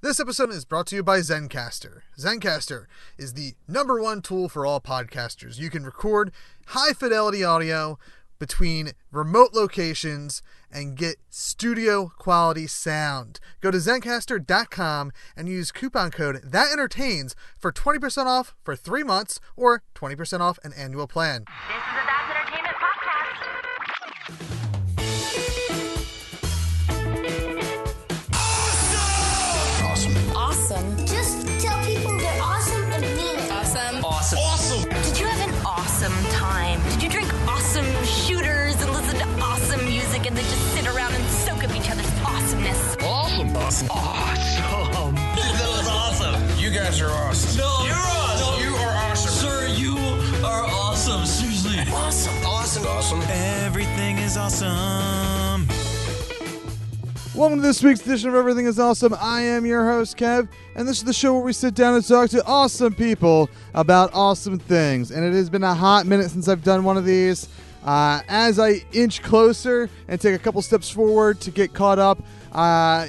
This episode is brought to you by Zencastr. Zencastr is the #1 tool for all podcasters. You can record high-fidelity audio between remote locations and get studio-quality sound. Go to Zencastr.com and use coupon code THATENTERTAINS for 20% off for 3 months or 20% off an annual plan. This is a That's Entertainment podcast. Awesome. Just tell people they're awesome and mean it. Awesome. Did you have an awesome time? Did you drink awesome shooters and listen to awesome music and then just sit around and soak up each other's awesomeness? Awesome. That was awesome. You guys are awesome. No, You're awesome. no. You are awesome. Sir, you are awesome. Seriously. Awesome. Everything is awesome. Welcome to this week's edition of Everything is Awesome. I am your host, Kev, and this is the show where we sit down and talk to awesome people about awesome things. And it has been a hot minute since I've done one of these. As I inch closer and take a couple steps forward to get caught up,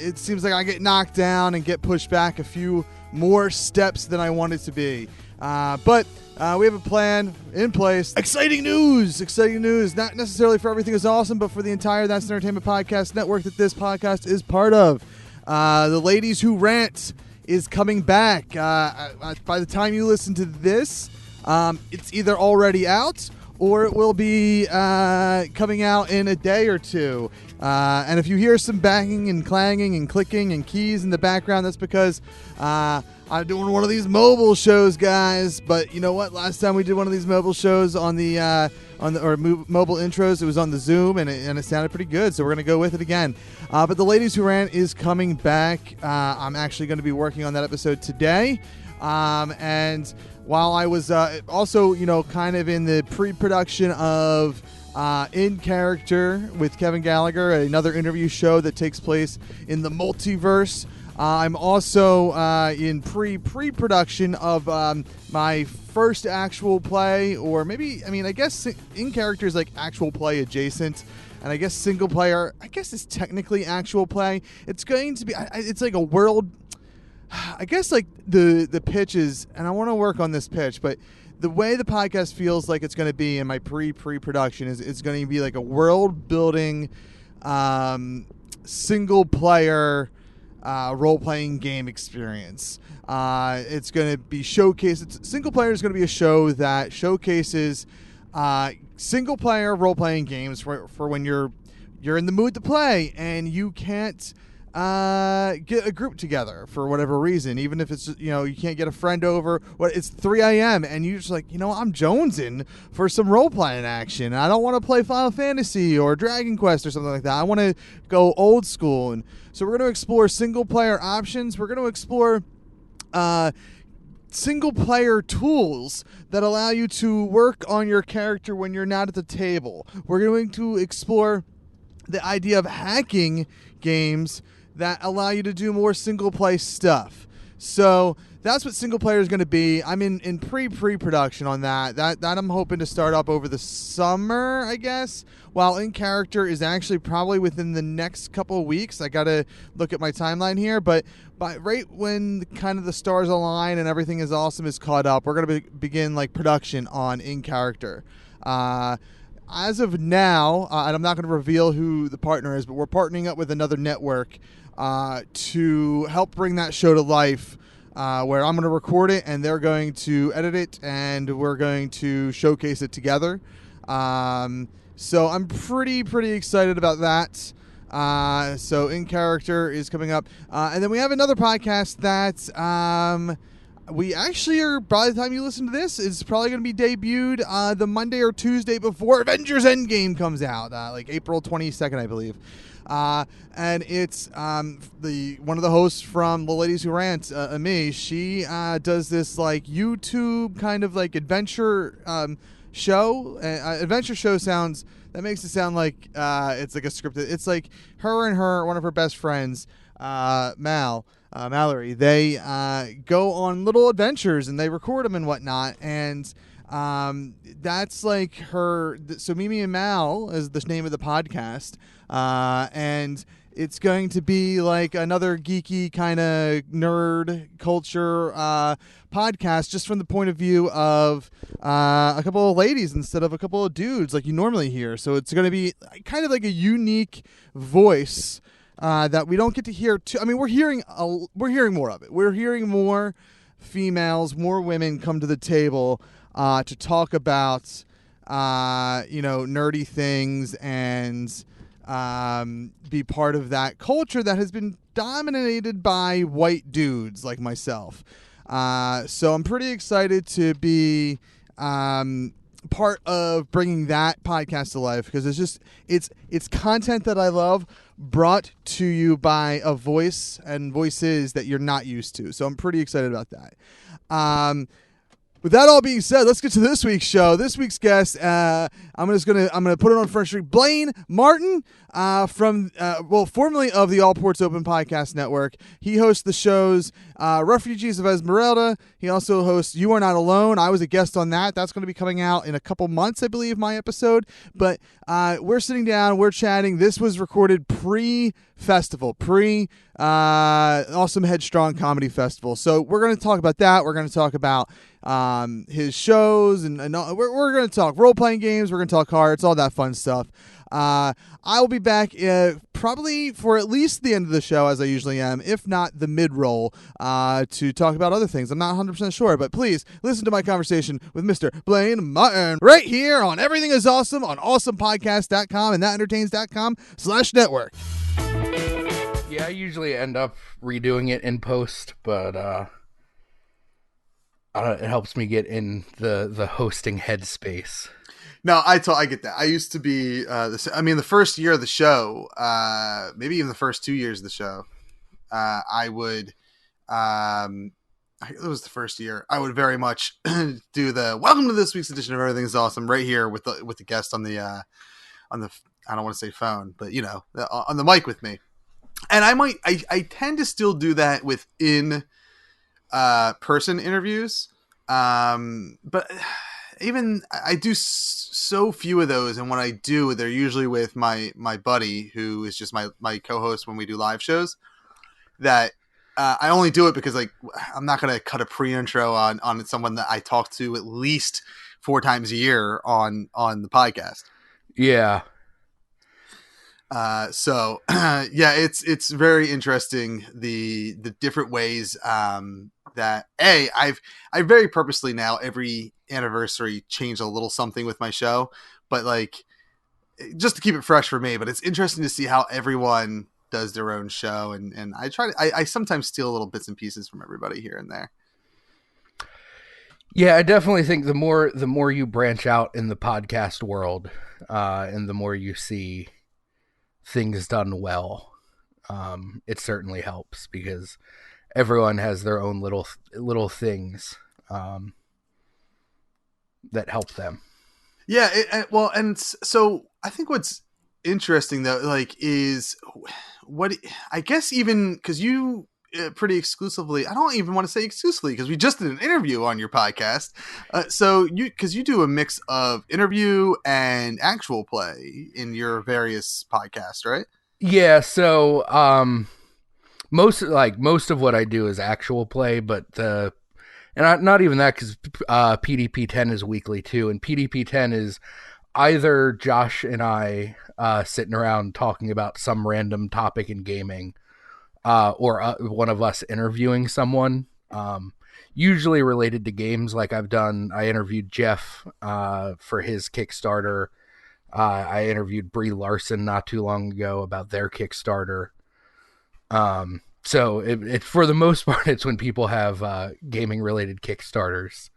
it seems like I get knocked down and get pushed back a few more steps than I want it to be. But we have a plan in place. Exciting news! Not necessarily for Everything is Awesome, but for the entire That's Entertainment Podcast Network that this podcast is part of. The Ladies Who Rant is coming back. By the time you listen to this, it's either already out or it will be coming out in a day or two. And if you hear some banging and clanging and clicking and keys in the background, that's because I'm doing one of these mobile shows, guys. But you know what? Last time we did one of these mobile shows on the mobile intros, it was on the Zoom, and it sounded pretty good. So we're gonna go with it again. But the Ladies Who Rant is coming back. I'm actually going to be working on that episode today. And while I was also, kind of in the pre-production of In Character with Kevin Gallagher, another interview show that takes place in the multiverse, I'm also in pre-production of my first actual play, or maybe, I guess In Character is like actual play adjacent, and I guess single player, is technically actual play. It's going to be, it's like a world, I guess like the pitch is, and I want to work on this pitch, but the way the podcast feels like it's going to be in my pre-production is it's going to be like a world-building single-player role-playing game experience. It's going to be showcased. Single player is going to be a show that showcases single-player role-playing games for when you're in the mood to play and you can't get a group together for whatever reason, even if it's you can't get a friend over. It's 3 a.m. and you're just like, I'm jonesing for some role-playing action. I don't want to play Final Fantasy or Dragon Quest or something like that. I want to go old school. And so we're going to explore single-player options. We're going to explore single-player tools that allow you to work on your character when you're not at the table. We're going to explore the idea of hacking games that allow you to do more single-play stuff. So that's what single-player is going to be. I'm in pre-production on that. That I'm hoping to start up over the summer, I guess, while In Character is actually probably within the next couple of weeks. I got to look at my timeline here, but right when kind of the stars align and Everything is Awesome is caught up, we're going to begin like production on In Character. As of now, and I'm not going to reveal who the partner is, but we're partnering up with another network to help bring that show to life, where I'm going to record it and they're going to edit it and we're going to showcase it together. So I'm pretty excited about that. So In Character is coming up. And then we have another podcast that we actually are, by the time you listen to this, is probably going to be debuted the Monday or Tuesday before Avengers Endgame comes out, like April 22nd, I believe. And it's one of the hosts from The Ladies Who Rant, me. She does this like YouTube kind of like adventure show. Adventure show makes it sound like it's like a scripted. It's like her and one of her best friends, Mallory, they go on little adventures and they record them and whatnot, and that's like her. So Mimi and Mal is the name of the podcast, and It's going to be like another geeky kind of nerd culture podcast, just from the point of view of a couple of ladies instead of a couple of dudes like you normally hear. So it's going to be kind of like a unique voice that we don't get to hear. I mean, we're hearing more of it. We're hearing more females, more women come to the table to talk about nerdy things and be part of that culture that has been dominated by white dudes like myself. So I'm pretty excited to be part of bringing that podcast to life, because it's content that I love, brought to you by a voice and voices that you're not used to. So I'm pretty excited about that. With that all being said, let's get to this week's show. This week's guest, I'm gonna put it on Front Street. Blaine Martin, formerly of the All Ports Open Podcast Network. He hosts the shows Refugees of Esmeralda. He also hosts You Are Not Alone. I was a guest on that. That's going to be coming out in a couple months, I believe, my episode. But we're sitting down, we're chatting. This was recorded pre-festival, Awesome HEADstrong Comedy Festival. So we're going to talk about that. We're going to talk about his shows, and we're going to talk role-playing games. We're going to talk cards, all that fun stuff. I will be back probably for at least the end of the show, as I usually am, if not the mid-roll, to talk about other things. I'm not 100% sure, but please listen to my conversation with Mr. Blaine Martin right here on Everything is Awesome on awesomepodcast.com and thatentertains.com/network. Yeah, I usually end up redoing it in post, but it helps me get in the hosting headspace. No, I get that. I used to be, the first year of the show, maybe even the first 2 years of the show, it was the first year, I would very much do the welcome to this week's edition of Everything is Awesome right here with the guest on the, I don't want to say phone, but on the mic with me. And I tend to still do that within person interviews. But even I do so few of those, and when I do, they're usually with my buddy, who is just my co-host when we do live shows, that I only do it because I'm not going to cut a pre-intro on someone that I talk to at least 4 times a year on the podcast. Yeah. It's very interesting, the different ways that I've very purposely now every anniversary changed a little something with my show, but just to keep it fresh for me. But it's interesting to see how everyone does their own show, and I sometimes steal little bits and pieces from everybody here and there. Yeah, I definitely think the more you branch out in the podcast world, and the more you see things done well, it certainly helps, because everyone has their own little things that help them. Yeah, so I think what's interesting though, is what I guess, even because you pretty exclusively, I don't even want to say exclusively, because we just did an interview on your podcast. So you do a mix of interview and actual play in your various podcasts, right? Yeah. So, most of what I do is actual play, but not even that, because PDP-10 is weekly too, and PDP-10 is either Josh and I sitting around talking about some random topic in gaming, or one of us interviewing someone, usually related to games. I interviewed Jeff for his Kickstarter. I interviewed Brie Larson not too long ago about their Kickstarter. So it for the most part, it's when people have gaming related Kickstarters.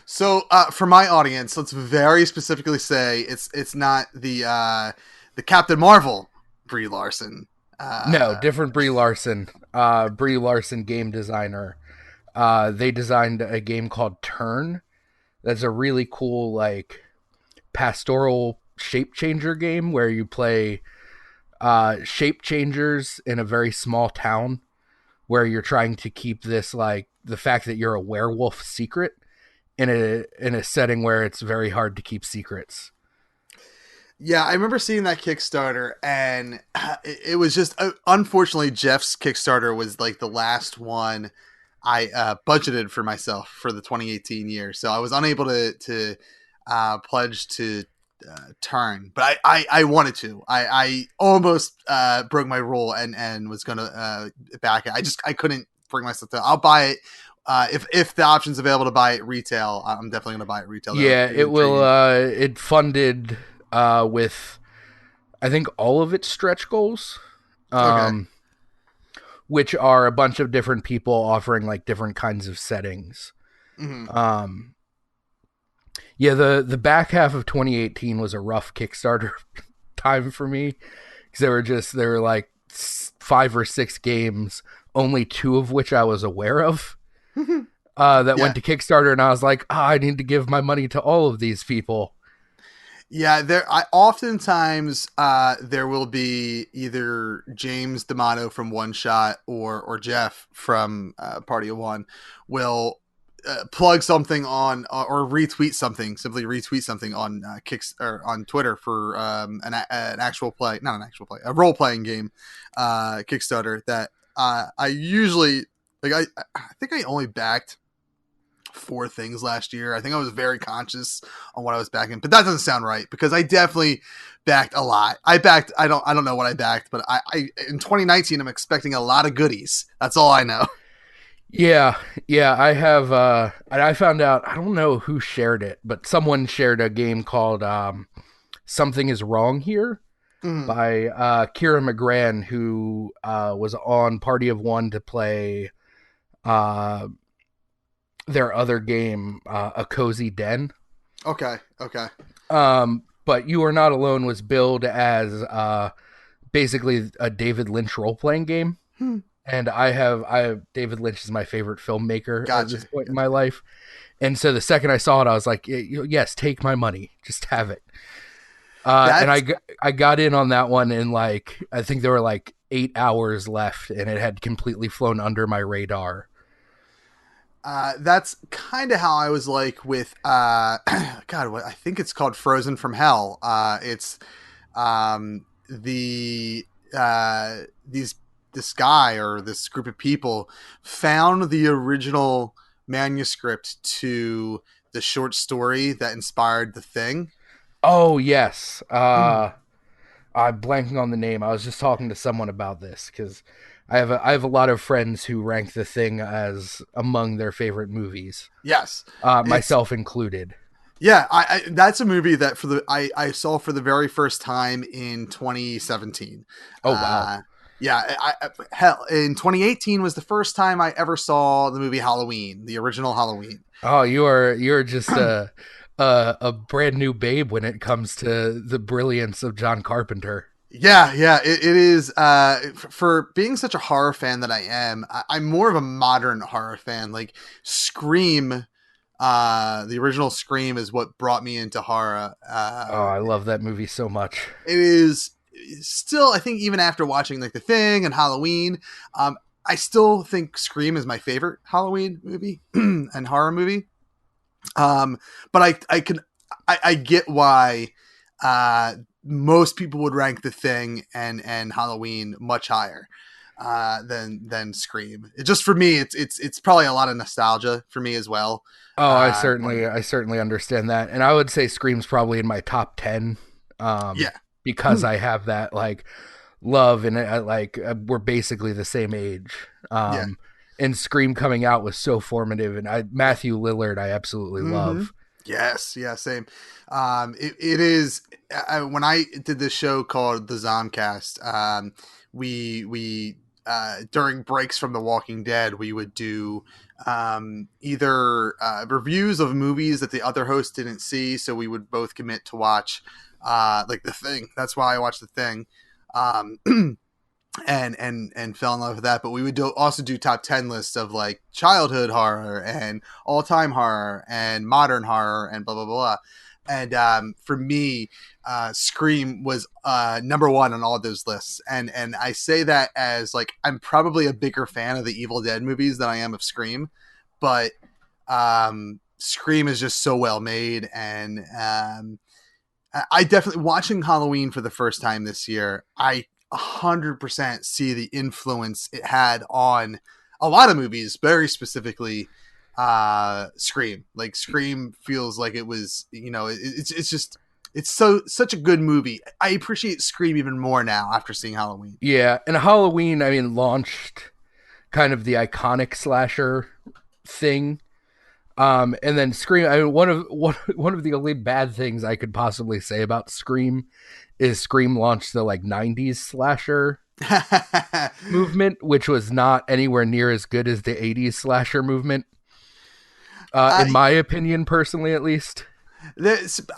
So for my audience, let's very specifically say it's not the Captain Marvel Brie Larson. No, different Brie Larson. Brie Larson, game designer. They designed a game called Turn. That's a really cool pastoral shape changer game where you play shape changers in a very small town, where you're trying to keep this the fact that you're a werewolf secret in a setting where it's very hard to keep secrets. Yeah, I remember seeing that Kickstarter, and it was just unfortunately Jeff's Kickstarter was like the last one I budgeted for myself for the 2018 year, so I was unable to pledge to turn, but I wanted to. I almost broke my rule and was gonna back it. I couldn't bring myself to. I'll buy it. If the option's available to buy it retail, I'm definitely gonna buy it retail. Yeah, it will. It funded with, I think, all of its stretch goals, Okay. which are a bunch of different people offering like different kinds of settings. Mm-hmm. Yeah, the back half of 2018 was a rough Kickstarter time for me because there were like 5 or 6 games, only 2 of which I was aware of. That went to Kickstarter, and I was like, I need to give my money to all of these people. Yeah, oftentimes there will be either James D'Amato from One Shot or Jeff from Party of One will plug something on or retweet something, simply retweet something on or on Twitter for an actual play, not an actual play, a role playing game Kickstarter that I usually like. I think I only backed 4 things last year. I think I was very conscious on what I was backing, but that doesn't sound right because I definitely backed a lot. I don't know what I backed, but I in 2019 I'm expecting a lot of goodies. That's all I know. Yeah, I have. And I found out. I don't know who shared it, but someone shared a game called "Something Is Wrong Here" by Kira McGran, who was on Party of One to play their other game, A Cozy Den. Okay. But You Are Not Alone was billed as basically a David Lynch role-playing game. And David Lynch is my favorite filmmaker at this point in my life. And so the second I saw it, I was like, yes, take my money. Just have it. And I got in on that one in like, I think there were like 8 hours left, and it had completely flown under my radar. That's kind of how I was like with God, what I think it's called Frozen from Hell. It's this guy or this group of people found the original manuscript to the short story that inspired The Thing. Oh yes. I'm blanking on the name. I was just talking to someone about this because I have a lot of friends who rank The Thing as among their favorite movies. Yes, myself included. Yeah, I that's a movie that I saw for the very first time in 2017. Oh wow. Yeah, hell, in 2018 was the first time I ever saw the movie Halloween, the original Halloween. Oh, you're just a brand new babe when it comes to the brilliance of John Carpenter. Yeah, it is. For being such a horror fan that I am, I'm more of a modern horror fan. Like Scream, the original Scream is what brought me into horror. I love that movie so much. It is still, I think, even after watching like The Thing and Halloween, I still think Scream is my favorite Halloween movie and horror movie. But I get why most people would rank The Thing and Halloween much higher than Scream. Just for me, it's probably a lot of nostalgia for me as well. Oh, I certainly understand that, and I would say Scream's probably in my top 10. Because I have that like love, and we're basically the same age. And Scream coming out was so formative, and Matthew Lillard I absolutely love. Yes, yeah, same. It is when I did this show called the Zomcast, we during breaks from The Walking Dead, we would do either reviews of movies that the other host didn't see, so we would both commit to watch like The Thing. That's why I watched The Thing. And fell in love with that. But we would also do top 10 lists of like childhood horror and all-time horror and modern horror and blah blah blah. And for me, Scream was number 1 on all of those lists. And I say that as like I'm probably a bigger fan of the Evil Dead movies than I am of Scream, but Scream is just so well made, and I definitely, watching Halloween for the first time this year, I 100% see the influence it had on a lot of movies, very specifically Scream. Like Scream feels like it was, it's just, it's such a good movie. I appreciate Scream even more now after seeing Halloween. Yeah, and Halloween, I mean, launched kind of the iconic slasher thing. And then Scream, I mean, one of the only bad things I could possibly say about Scream is Scream launched the like 90s slasher movement, which was not anywhere near as good as the 80s slasher movement. In my opinion, personally, at least.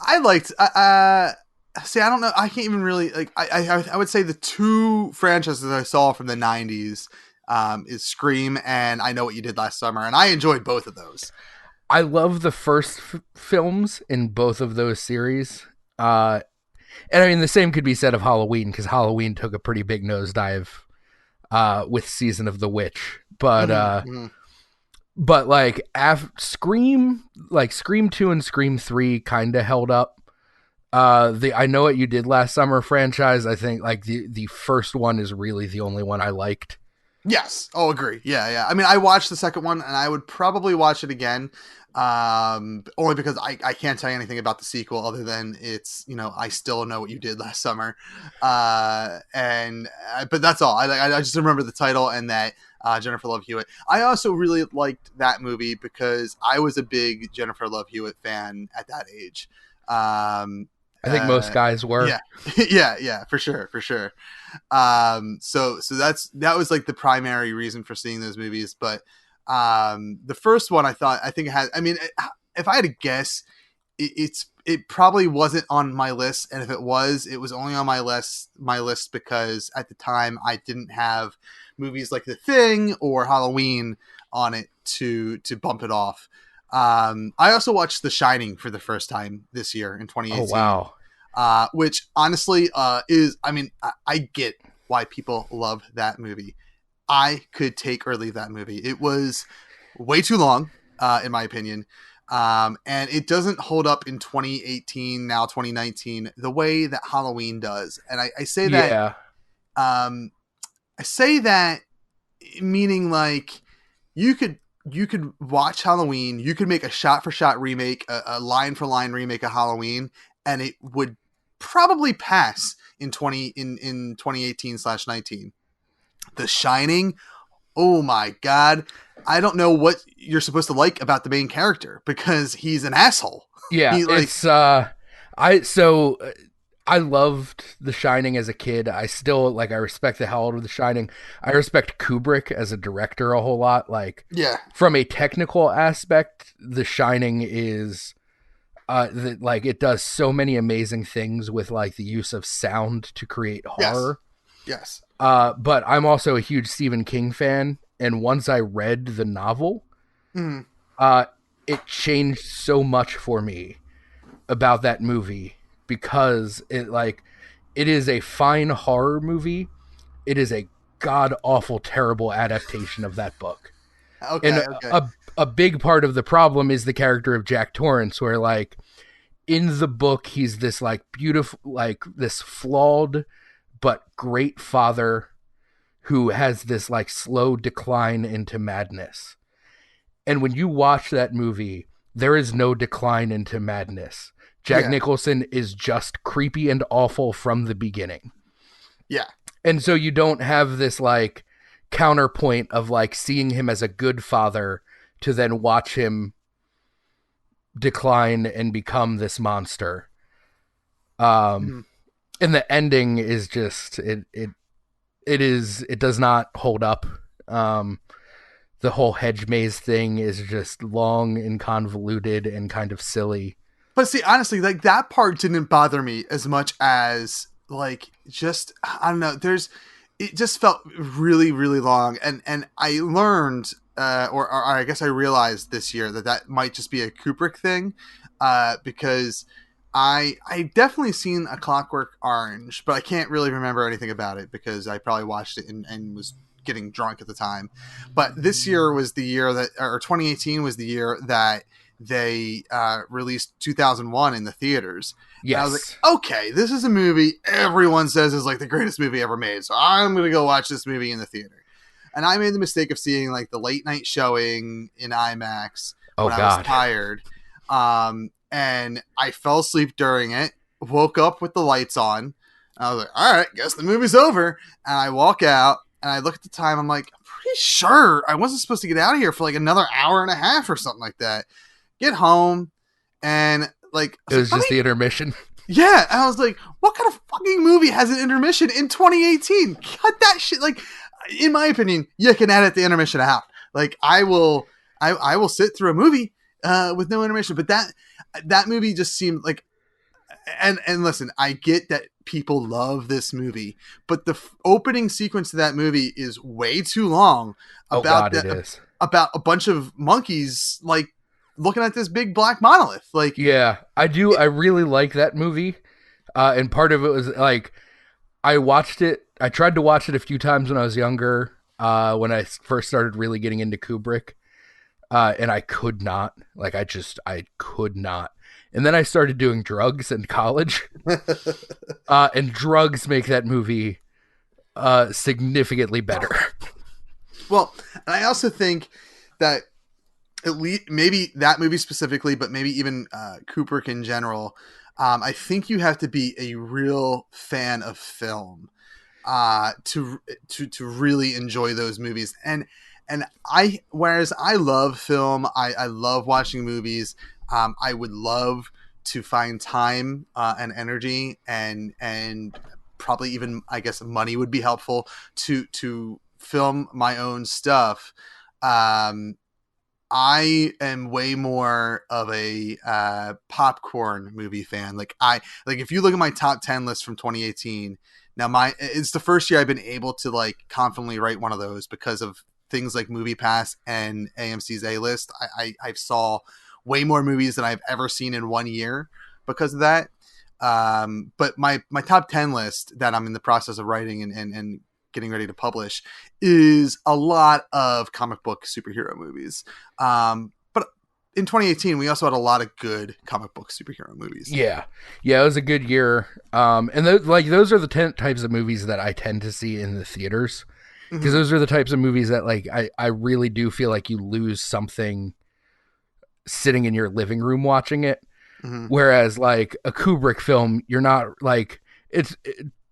I liked, see, I don't know. I can't even really like, I would say the two franchises I saw from the 90s is Scream and I Know What You Did Last Summer. And I enjoyed both of those. I love the first films in both of those series. And I mean, the same could be said of Halloween, because Halloween took a pretty big nosedive with Season of the Witch. But but like Scream 2 and Scream 3 kind of held up. The I Know What You Did Last Summer franchise, I think like the first one is really the only one I liked. Yes. Oh, agree. Yeah. I mean, I watched the second one and I would probably watch it again. Only because I can't tell you anything about the sequel other than it's, I still know what you did last summer. But that's all. I just remember the title and that Jennifer Love Hewitt. I also really liked that movie because I was a big Jennifer Love Hewitt fan at that age. I think most guys were. Yeah. yeah, for sure. So that was like the primary reason for seeing those movies. But the first one, I think it had, I mean, if I had to guess, it probably wasn't on my list. And if it was only on my list because at the time I didn't have movies like The Thing or Halloween on it to bump it off. I also watched The Shining for the first time this year in 2018. Oh, wow. Which honestly is, I mean, I get why people love that movie. I could take or leave that movie. It was way too long, in my opinion. And it doesn't hold up in 2018, now 2019, the way that Halloween does. And I say that, I say that meaning like you could watch Halloween, you could make a shot for shot remake, a line for line remake of Halloween, and it would probably pass in 2018/19. The Shining, oh my God. I don't know what you're supposed to like about the main character because he's an asshole. Yeah, I loved The Shining as a kid. I still I respect the hell out of The Shining. I respect Kubrick as a director a whole lot. From a technical aspect, The Shining is it does so many amazing things with the use of sound to create horror. Yes. But I'm also a huge Stephen King fan, and once I read the novel, it changed so much for me about that movie because it is a fine horror movie. It is a god awful terrible adaptation of that book. Okay. A big part of the problem is the character of Jack Torrance, where in the book he's this beautiful, this flawed but great father who has this slow decline into madness. And when you watch that movie, there is no decline into madness. Jack Nicholson is just creepy and awful from the beginning. Yeah. And so you don't have this counterpoint of seeing him as a good father to then watch him decline and become this monster. And the ending is just it does not hold up. The whole hedge maze thing is just long and convoluted and kind of silly. But see, honestly, that part didn't bother me as much as I don't know. It just felt really, really long. And I learned, or I guess I realized this year that might just be a Kubrick thing, because I definitely seen A Clockwork Orange, but I can't really remember anything about it because I probably watched it and was getting drunk at the time. But this year was the year or 2018 was the year that they released 2001 in the theaters. Yes. And I was like, okay, this is a movie everyone says is like the greatest movie ever made, so I'm going to go watch this movie in the theater. And I made the mistake of seeing like the late night showing in IMAX when I was tired. And I fell asleep during it, woke up with the lights on. I was like, all right, guess the movie's over. And I walk out and I look at the time. I'm like, I'm pretty sure I wasn't supposed to get out of here for like another hour and a half or something like that. Get home and like, it was just the intermission. Yeah. And I was like, what kind of fucking movie has an intermission in 2018? Cut that shit. Like, in my opinion, you can edit the intermission out. Like, I will sit through a movie with no intermission, but that movie just seemed like, and listen, I get that people love this movie, but the opening sequence to that movie is way too long about about a bunch of monkeys like looking at this big black monolith. Like, yeah, I do. I really like that movie. And part of it was like, I watched it. I tried to watch it a few times when I was younger, when I first started really getting into Kubrick. And I could not, like, I could not. And then I started doing drugs in college. And drugs make that movie significantly better. Well, and I also think that at least maybe that movie specifically, but maybe even Kubrick in general, I think you have to be a real fan of film to really enjoy those movies. And whereas I love film, I love watching movies. I would love to find time and energy and probably even, I guess, money would be helpful to film my own stuff. I am way more of a popcorn movie fan. Like if you look at my top 10 list from 2018, now it's the first year I've been able to like confidently write one of those because of things like MoviePass and AMC's A-List. I saw way more movies than I've ever seen in 1 year because of that. But my top 10 list that I'm in the process of writing and getting ready to publish is a lot of comic book superhero movies. But in 2018, we also had a lot of good comic book superhero movies. Yeah. Yeah, it was a good year. And those are the types of movies that I tend to see in the theaters. Because those are the types of movies that like I really do feel like you lose something sitting in your living room watching it. Whereas like a Kubrick film, you're not like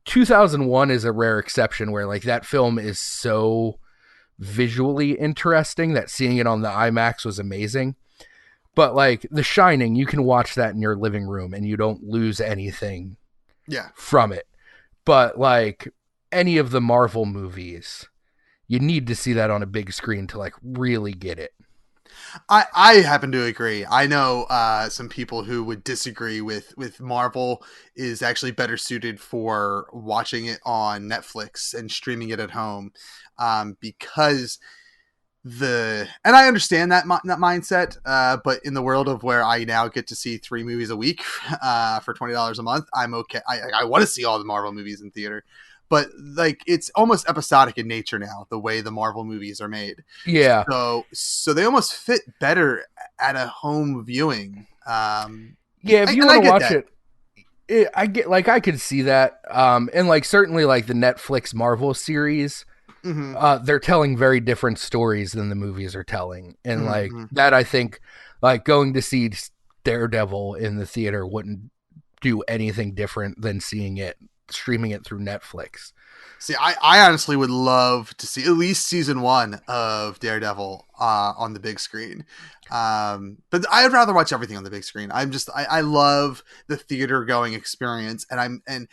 2001 is a rare exception where like that film is so visually interesting that seeing it on the IMAX was amazing. But like The Shining, you can watch that in your living room and you don't lose anything from it. But like any of the Marvel movies, you need to see that on a big screen to like really get it. I happen to agree. I know some people who would disagree with Marvel is actually better suited for watching it on Netflix and streaming it at home, because and I understand that mindset, but in the world of where I now get to see 3 movies a week for $20 a month, I'm okay. I want to see all the Marvel movies in theater. But like it's almost episodic in nature now, the way the Marvel movies are made. Yeah. So they almost fit better at a home viewing. If you want to watch it, I could see that. And like certainly like the Netflix Marvel series, they're telling very different stories than the movies are telling. And like that, I think like going to see Daredevil in the theater wouldn't do anything different than streaming it through Netflix. See, I honestly would love to see at least season 1 of Daredevil on the big screen. But I'd rather watch everything on the big screen. I love the theater going experience, and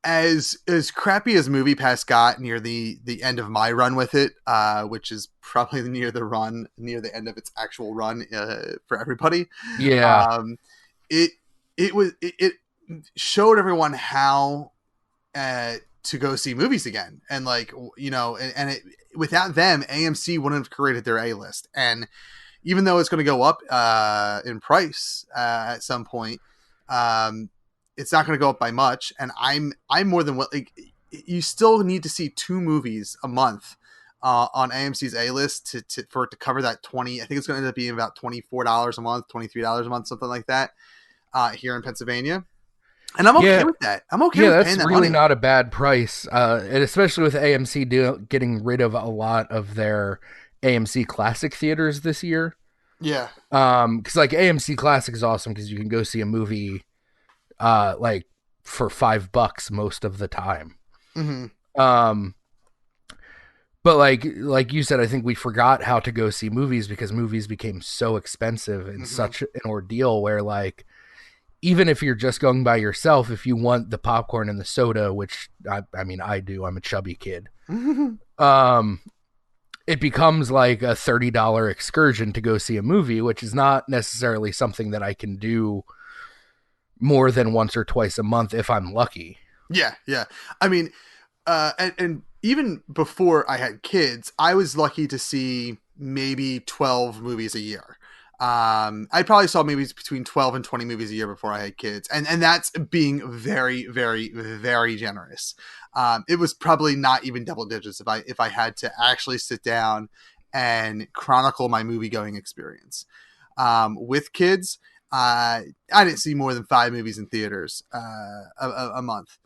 as crappy as MoviePass got near the end of my run with it, which is probably near the end of its actual run for everybody. Yeah. It showed everyone how to go see movies again, and like without them, AMC wouldn't have created their A-List. And even though it's going to go up in price at some point, it's not going to go up by much. And I'm more than what, like, you still need to see 2 movies a month on AMC's A list for it to cover that 20. I think it's going to end up being about $24 a month, $23 a month, something like that, here in Pennsylvania. And I'm okay with that. I'm okay with that's paying that really money. not a bad price. And especially with AMC getting rid of a lot of their AMC Classic theaters this year. Yeah. Because like AMC Classic is awesome because you can go see a movie, like for $5 most of the time. Mm-hmm. But like you said, I think we forgot how to go see movies because movies became so expensive and such an ordeal where like, even if you're just going by yourself, if you want the popcorn and the soda, which I mean, I do, I'm a chubby kid. It becomes like a $30 excursion to go see a movie, which is not necessarily something that I can do more than once or twice a month if I'm lucky. Yeah. Yeah. I mean, and even before I had kids, I was lucky to see maybe 12 movies a year. I probably saw movies between 12 and 20 movies a year before I had kids. And that's being very, very, very generous. It was probably not even double digits if I had to actually sit down and chronicle my movie going experience. With kids, I didn't see more than 5 movies in theaters, a month.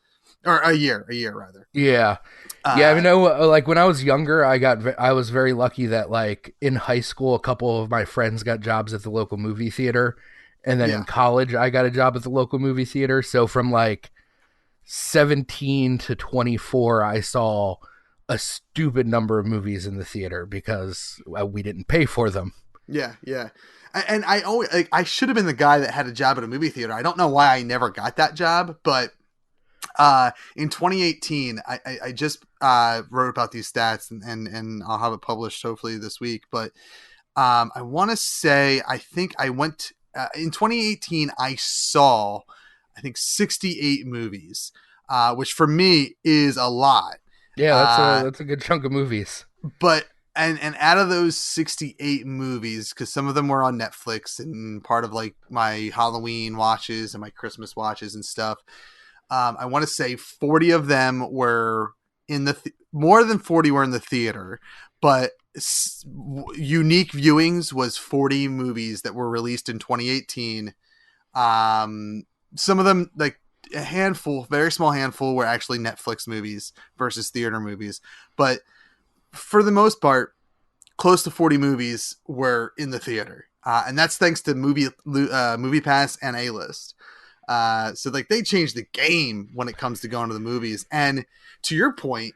Or a year rather. Yeah. I mean, like when I was younger, I was very lucky that like in high school, a couple of my friends got jobs at the local movie theater. And then in college, I got a job at the local movie theater. So from like 17 to 24, I saw a stupid number of movies in the theater because we didn't pay for them. Yeah. Yeah. And I always, like, I should have been the guy that had a job at a movie theater. I don't know why I never got that job, but in 2018, I just wrote about these stats and I'll have it published hopefully this week. But I want to say, I think I went in 2018, I saw, I think 68 movies, which for me is a lot. Yeah, that's a good chunk of movies. But and out of those 68 movies, because some of them were on Netflix and part of like my Halloween watches and my Christmas watches and stuff. I want to say 40 of them were in more than 40 were in the theater, but unique viewings was 40 movies that were released in 2018. Some of them, like a handful, very small handful, were actually Netflix movies versus theater movies. But for the most part, close to 40 movies were in the theater. And that's thanks to Movie Pass and A-List. So like they changed the game when it comes to going to the movies. And to your point,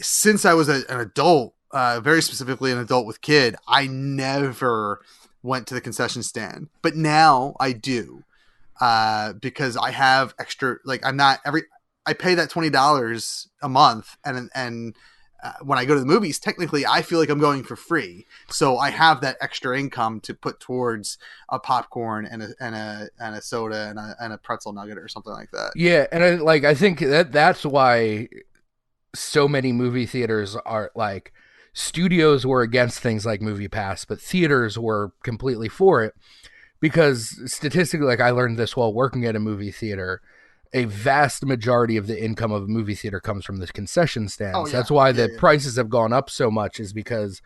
since I was an adult, very specifically an adult with kid, I never went to the concession stand, but now I do, because I have extra, like I pay that $20 a month and when I go to the movies, technically I feel like I'm going for free. So I have that extra income to put towards a popcorn and a soda and a pretzel nugget or something like that. Yeah. And I think that's why so many movie theaters are like, studios were against things like Movie Pass, but theaters were completely for it because statistically, like I learned this while working at a movie theater, a vast majority of the income of a movie theater comes from the concession stands. Oh, yeah. That's why the prices have gone up so much, is because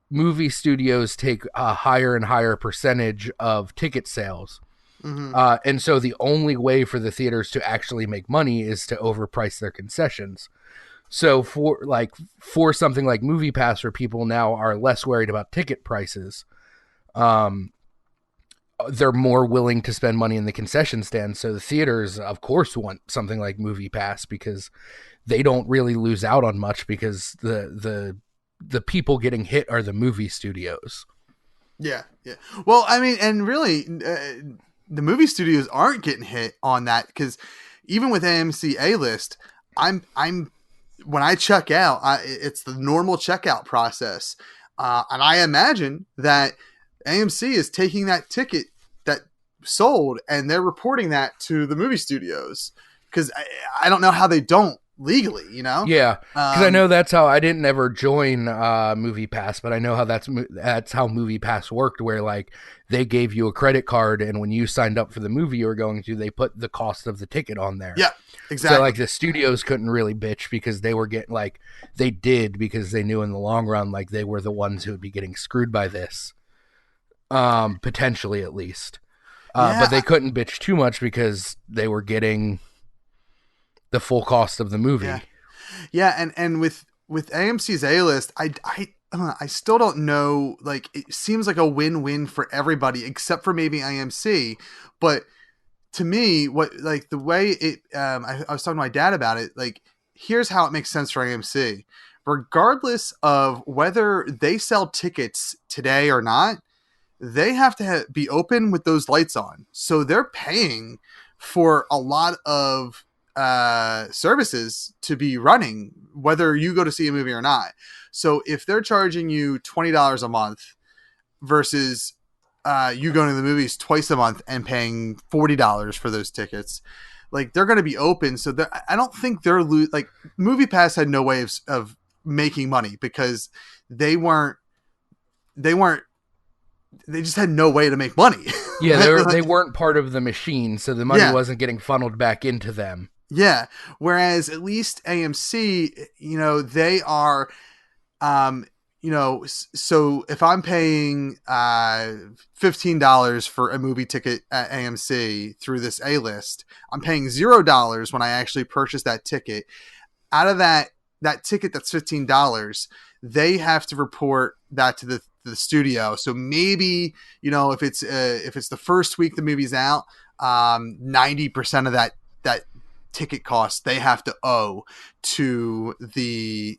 movie studios take a higher and higher percentage of ticket sales. Mm-hmm. And so the only way for the theaters to actually make money is to overprice their concessions. So for something like Movie Pass, where people now are less worried about ticket prices, they're more willing to spend money in the concession stand. So the theaters, of course, want something like Movie Pass because they don't really lose out on much because the people getting hit are the movie studios. Yeah. Yeah. Well, I mean, and really, the movie studios aren't getting hit on that because even with AMC A-List, I'm when I check out, it's the normal checkout process. And I imagine that AMC is taking that ticket that sold and they're reporting that to the movie studios, because I don't know how they don't legally, you know? Yeah, because I know that's how I didn't ever join Movie Pass, but I know how that's how Movie Pass worked, where like they gave you a credit card, and when you signed up for the movie you were going to, they put the cost of the ticket on there. Yeah, exactly. So like the studios couldn't really bitch because they were getting like they did because they knew in the long run like they were the ones who would be getting screwed by this, potentially at least. But they couldn't bitch too much because they were getting the full cost of the movie. Yeah, and with AMC's A-list, I still don't know. Like, it seems like a win-win for everybody except for maybe AMC. But to me, what like the way it, I was talking to my dad about it. Like, here's how it makes sense for AMC. Regardless of whether they sell tickets today or not, they have to be open with those lights on. So they're paying for a lot of services to be running, whether you go to see a movie or not. So if they're charging you $20 a month versus you going to the movies twice a month and paying $40 for those tickets, like they're going to be open. So I don't think they're like Movie Pass had no way of making money because they just had no way to make money. Yeah, they weren't part of the machine, so the money wasn't getting funneled back into them. Yeah. Whereas at least AMC, they are, so if I'm paying $15 for a movie ticket at AMC through this A-list, I'm paying $0 when I actually purchase that ticket. Out of that ticket that's $15, they have to report that to the studio. So maybe, if it's the first week the movie's out, 90% of that ticket cost they have to owe to the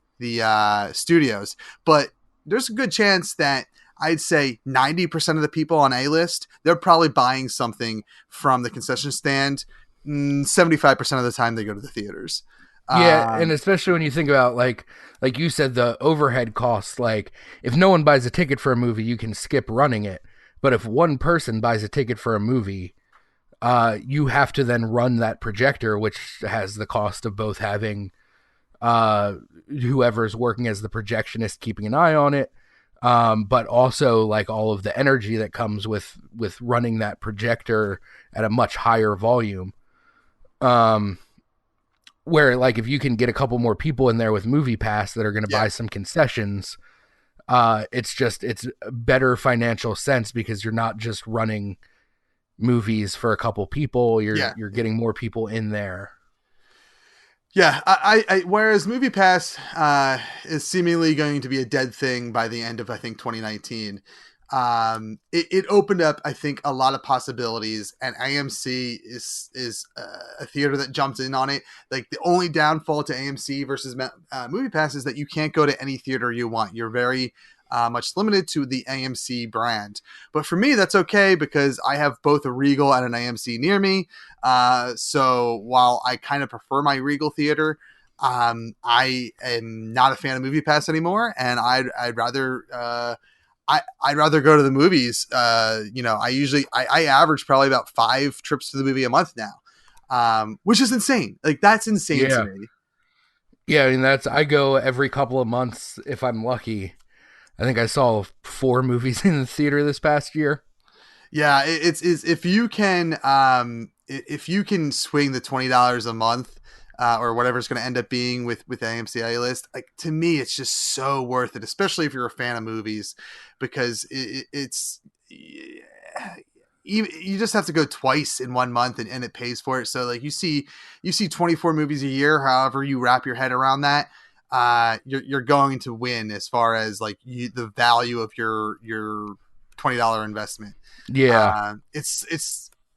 studios. But there's a good chance that I'd say 90% of the people on A-list, they're probably buying something from the concession stand. 75% of the time they go to the theaters. Yeah, and especially when you think about like you said, the overhead costs. Like if no one buys a ticket for a movie, you can skip running it. But if one person buys a ticket for a movie, you have to then run that projector, which has the cost of both having whoever's working as the projectionist keeping an eye on it, but also like all of the energy that comes with running that projector at a much higher volume. Where like if you can get a couple more people in there with Movie Pass that are going to buy some concessions, it's better financial sense because you're not just running movies for a couple people. You're getting more people in there. Yeah, I whereas Movie Pass is seemingly going to be a dead thing by the end of, I think, 2019. It opened up, I think, a lot of possibilities, and AMC is a theater that jumped in on it. Like the only downfall to AMC versus Movie Pass is that you can't go to any theater you want. You're very much limited to the AMC brand. But for me, that's okay because I have both a Regal and an AMC near me. So while I kind of prefer my Regal theater, I am not a fan of Movie Pass anymore, and I'd rather I'd rather go to the movies. I average probably about 5 trips to the movie a month now, which is insane. Like that's insane to me. Yeah, I mean I go every couple of months if I'm lucky. I think I saw 4 movies in the theater this past year. Yeah, it's if you can swing the $20 a month or whatever it's going to end up being with AMC A-list, like to me, it's just so worth it, especially if you're a fan of movies, because it's you just have to go twice in 1 month and it pays for it. So like you see 24 movies a year, however you wrap your head around that. You're going to win as far as like the value of your $20 investment. Yeah,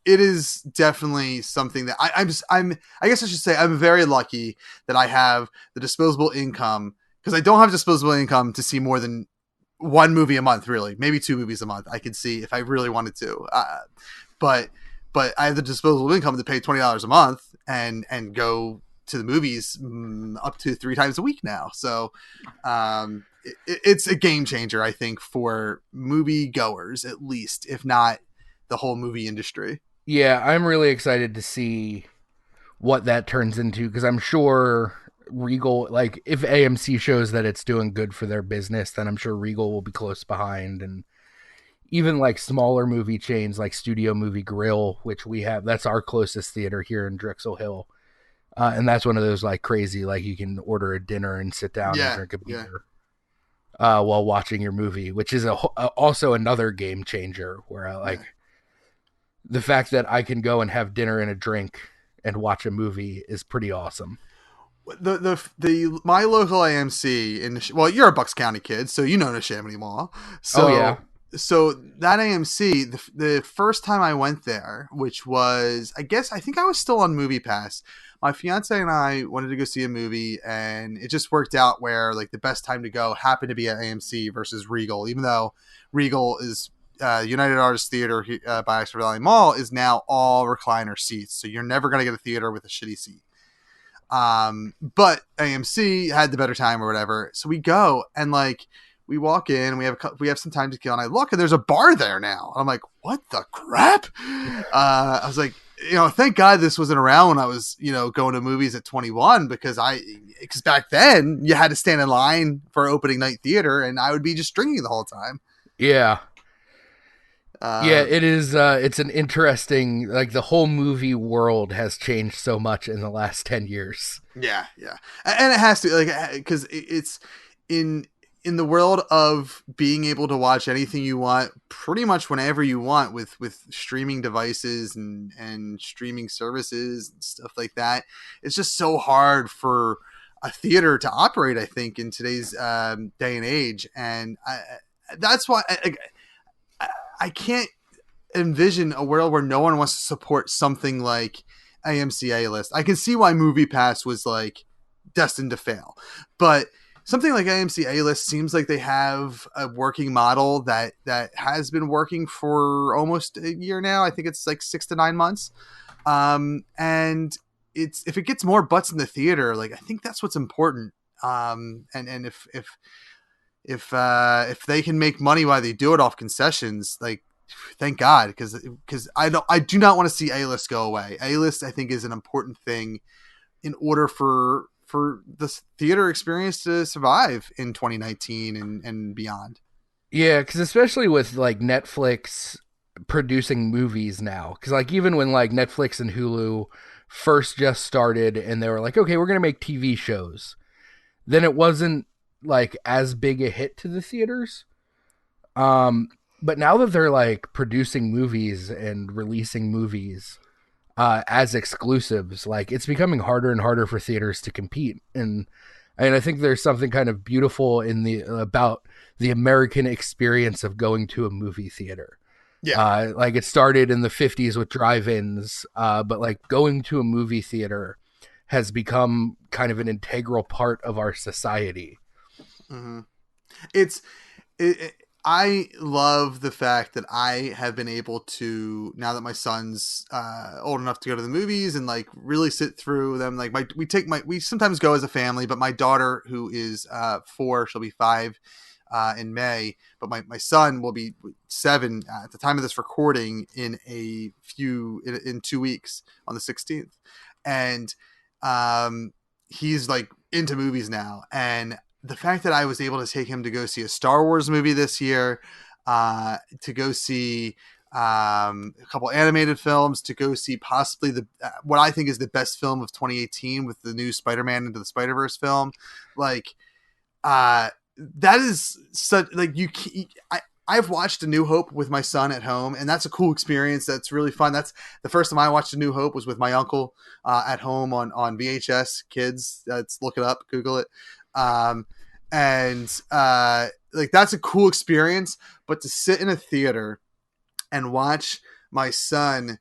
it is definitely something that I guess I should say I'm very lucky that I have the disposable income, because I don't have disposable income to see more than 1 movie a month, really, maybe 2 movies a month I could see if I really wanted to. But I have the disposable income to pay $20 a month and go to the movies up to 3 times a week now. So it's a game changer, I think, for movie goers, at least, if not the whole movie industry. Yeah, I'm really excited to see what that turns into, because I'm sure Regal, like if AMC shows that it's doing good for their business, then I'm sure Regal will be close behind. And even like smaller movie chains like Studio Movie Grill, which we have, that's our closest theater here in Drexel Hill. And that's one of those like crazy, like you can order a dinner and sit down and drink a beer while watching your movie, which is also another game changer where I like the fact that I can go and have dinner and a drink and watch a movie is pretty awesome. My local AMC well, you're a Bucks County kid, so you know Neshaminy Mall. So, So that AMC, the first time I went there, which was, I think I was still on Movie Pass. My fiance and I wanted to go see a movie, and it just worked out where like the best time to go happened to be at AMC versus Regal, even though Regal is United Artists Theater by Oxford Valley Mall is now all recliner seats, so you're never going to get a theater with a shitty seat. But AMC had the better time or whatever, so we go and like we walk in, we have some time to kill, and I look and there's a bar there now. I'm like, what the crap? I was like, thank God this wasn't around when I was, going to movies at 21, because back then you had to stand in line for opening night theater, and I would be just drinking the whole time. Yeah. It is. It's an interesting, like the whole movie world has changed so much in the last 10 years. Yeah. And it has to, like, because it's in the world of being able to watch anything you want pretty much whenever you want with streaming devices and streaming services and stuff like that. It's just so hard for a theater to operate, I think, in today's day and age. And that's why I can't envision a world where no one wants to support something like AMC A-List. I can see why Movie Pass was like destined to fail, but something like AMC A-List seems like they have a working model that has been working for almost a year now. I think it's like 6 to 9 months. And if it gets more butts in the theater, like I think that's what's important. And if they can make money while they do it off concessions, like thank God, because I do not want to see A-List go away. A-List I think is an important thing in order for the theater experience to survive in 2019 and beyond. Yeah, because especially with like Netflix producing movies now, because like even when like Netflix and Hulu first just started and they were like, okay, we're gonna make TV shows, then it wasn't like as big a hit to the theaters. But now that they're like producing movies and releasing movies as exclusives, like it's becoming harder and harder for theaters to compete. And I think there's something kind of beautiful about the American experience of going to a movie theater. Yeah. Like it started in the 50s with drive-ins, but like going to a movie theater has become kind of an integral part of our society. Mm-hmm. I love the fact that I have been able to, now that my son's old enough to go to the movies and like really sit through them. Like we sometimes go as a family, but my daughter, who is 4, she'll be 5 in May, but my son will be 7 at the time of this recording in 2 weeks on the 16th. And he's like into movies now. And the fact that I was able to take him to go see a Star Wars movie this year, to go see a couple animated films, to go see possibly what I think is the best film of 2018 with the new Spider-Man Into the Spider-Verse film, like that is such like I've watched A New Hope with my son at home, and that's a cool experience. That's really fun. That's the first time I watched A New Hope was with my uncle at home on VHS. Kids, let's look it up, Google it. Like that's a cool experience, but to sit in a theater and watch my son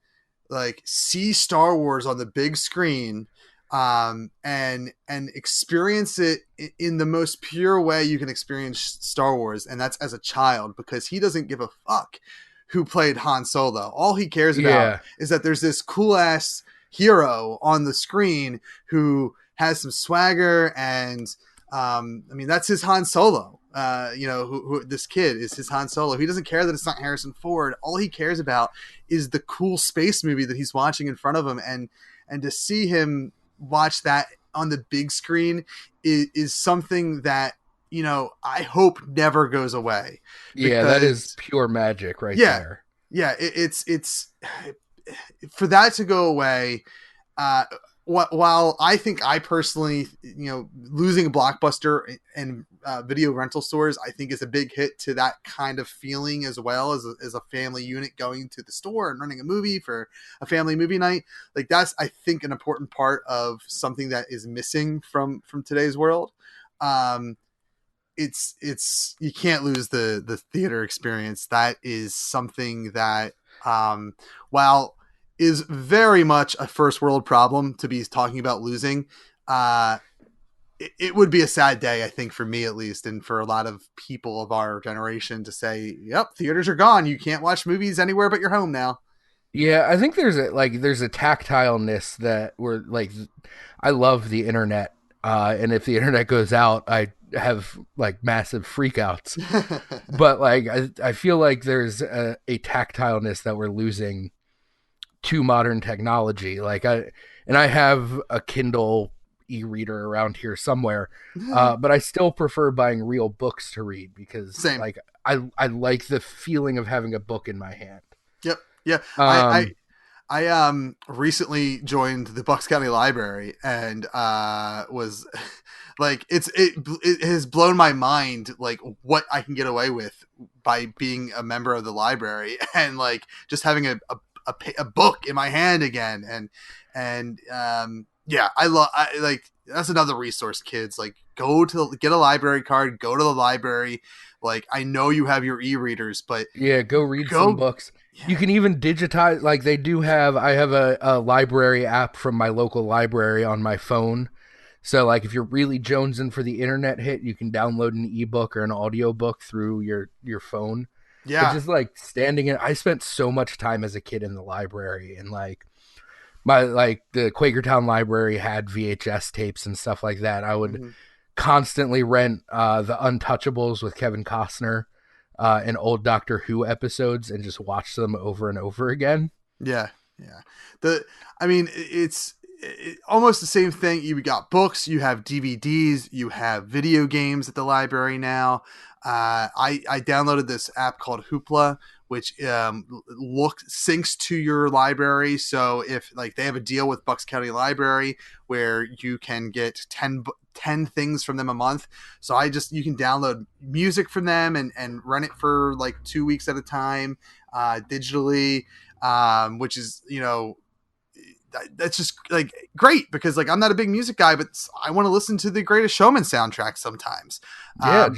like see Star Wars on the big screen, and experience it in the most pure way you can experience Star Wars. And that's as a child, because he doesn't give a fuck who played Han Solo. All he cares about is that there's this cool ass hero on the screen who has some swagger and, that's his Han Solo. Who this kid is his Han Solo. He doesn't care that it's not Harrison Ford. All he cares about is the cool space movie that he's watching in front of him, and to see him watch that on the big screen is something that, you know, I hope never goes away. Yeah, that is Because- pure magic right Yeah. there. Yeah, it's for that to go away. While I think I personally, you know, losing a Blockbuster and video rental stores, I think is a big hit to that kind of feeling as well as a family unit going to the store and renting a movie for a family movie night. Like that's, I think, an important part of something that is missing from today's world. It's you can't lose the theater experience. That is something that while is very much a first world problem to be talking about losing. It would be a sad day, I think, for me at least, and for a lot of people of our generation to say, "Yep, theaters are gone. You can't watch movies anywhere but your home now." Yeah, I think there's a tactileness that we're like, I love the internet, and if the internet goes out, I have like massive freakouts. But like, I feel like there's a tactileness that we're losing to modern technology. Like I have a Kindle e-reader around here somewhere, but I still prefer buying real books to read because Same. like I like the feeling of having a book in my hand. Yep. Yeah. I recently joined the Bucks County Library and was like it has blown my mind like what I can get away with by being a member of the library and like just having a book in my hand again and yeah, I like that's another resource, kids. Like get a library card, go to the library. Like I know you have your e-readers, but yeah, go read some books. Yeah. You can even digitize, like they do have, I have a library app from my local library on my phone. So like if you're really jonesing for the internet hit, you can download an ebook or an audiobook through your phone. Yeah. But just like standing in, I spent so much time as a kid in the library and like the Quakertown Library had VHS tapes and stuff like that. I would constantly rent the Untouchables with Kevin Costner and old Doctor Who episodes and just watch them over and over again. Yeah. Yeah. I mean, it's almost the same thing. You got books, you have DVDs, you have video games at the library now. I downloaded this app called Hoopla, which syncs to your library. So if like they have a deal with Bucks County Library where you can get 10 things from them a month. So you can download music from them and run it for like 2 weeks at a time digitally, which is, you know, that's just like great because like I'm not a big music guy, but I want to listen to the Greatest Showman soundtrack sometimes. Yeah,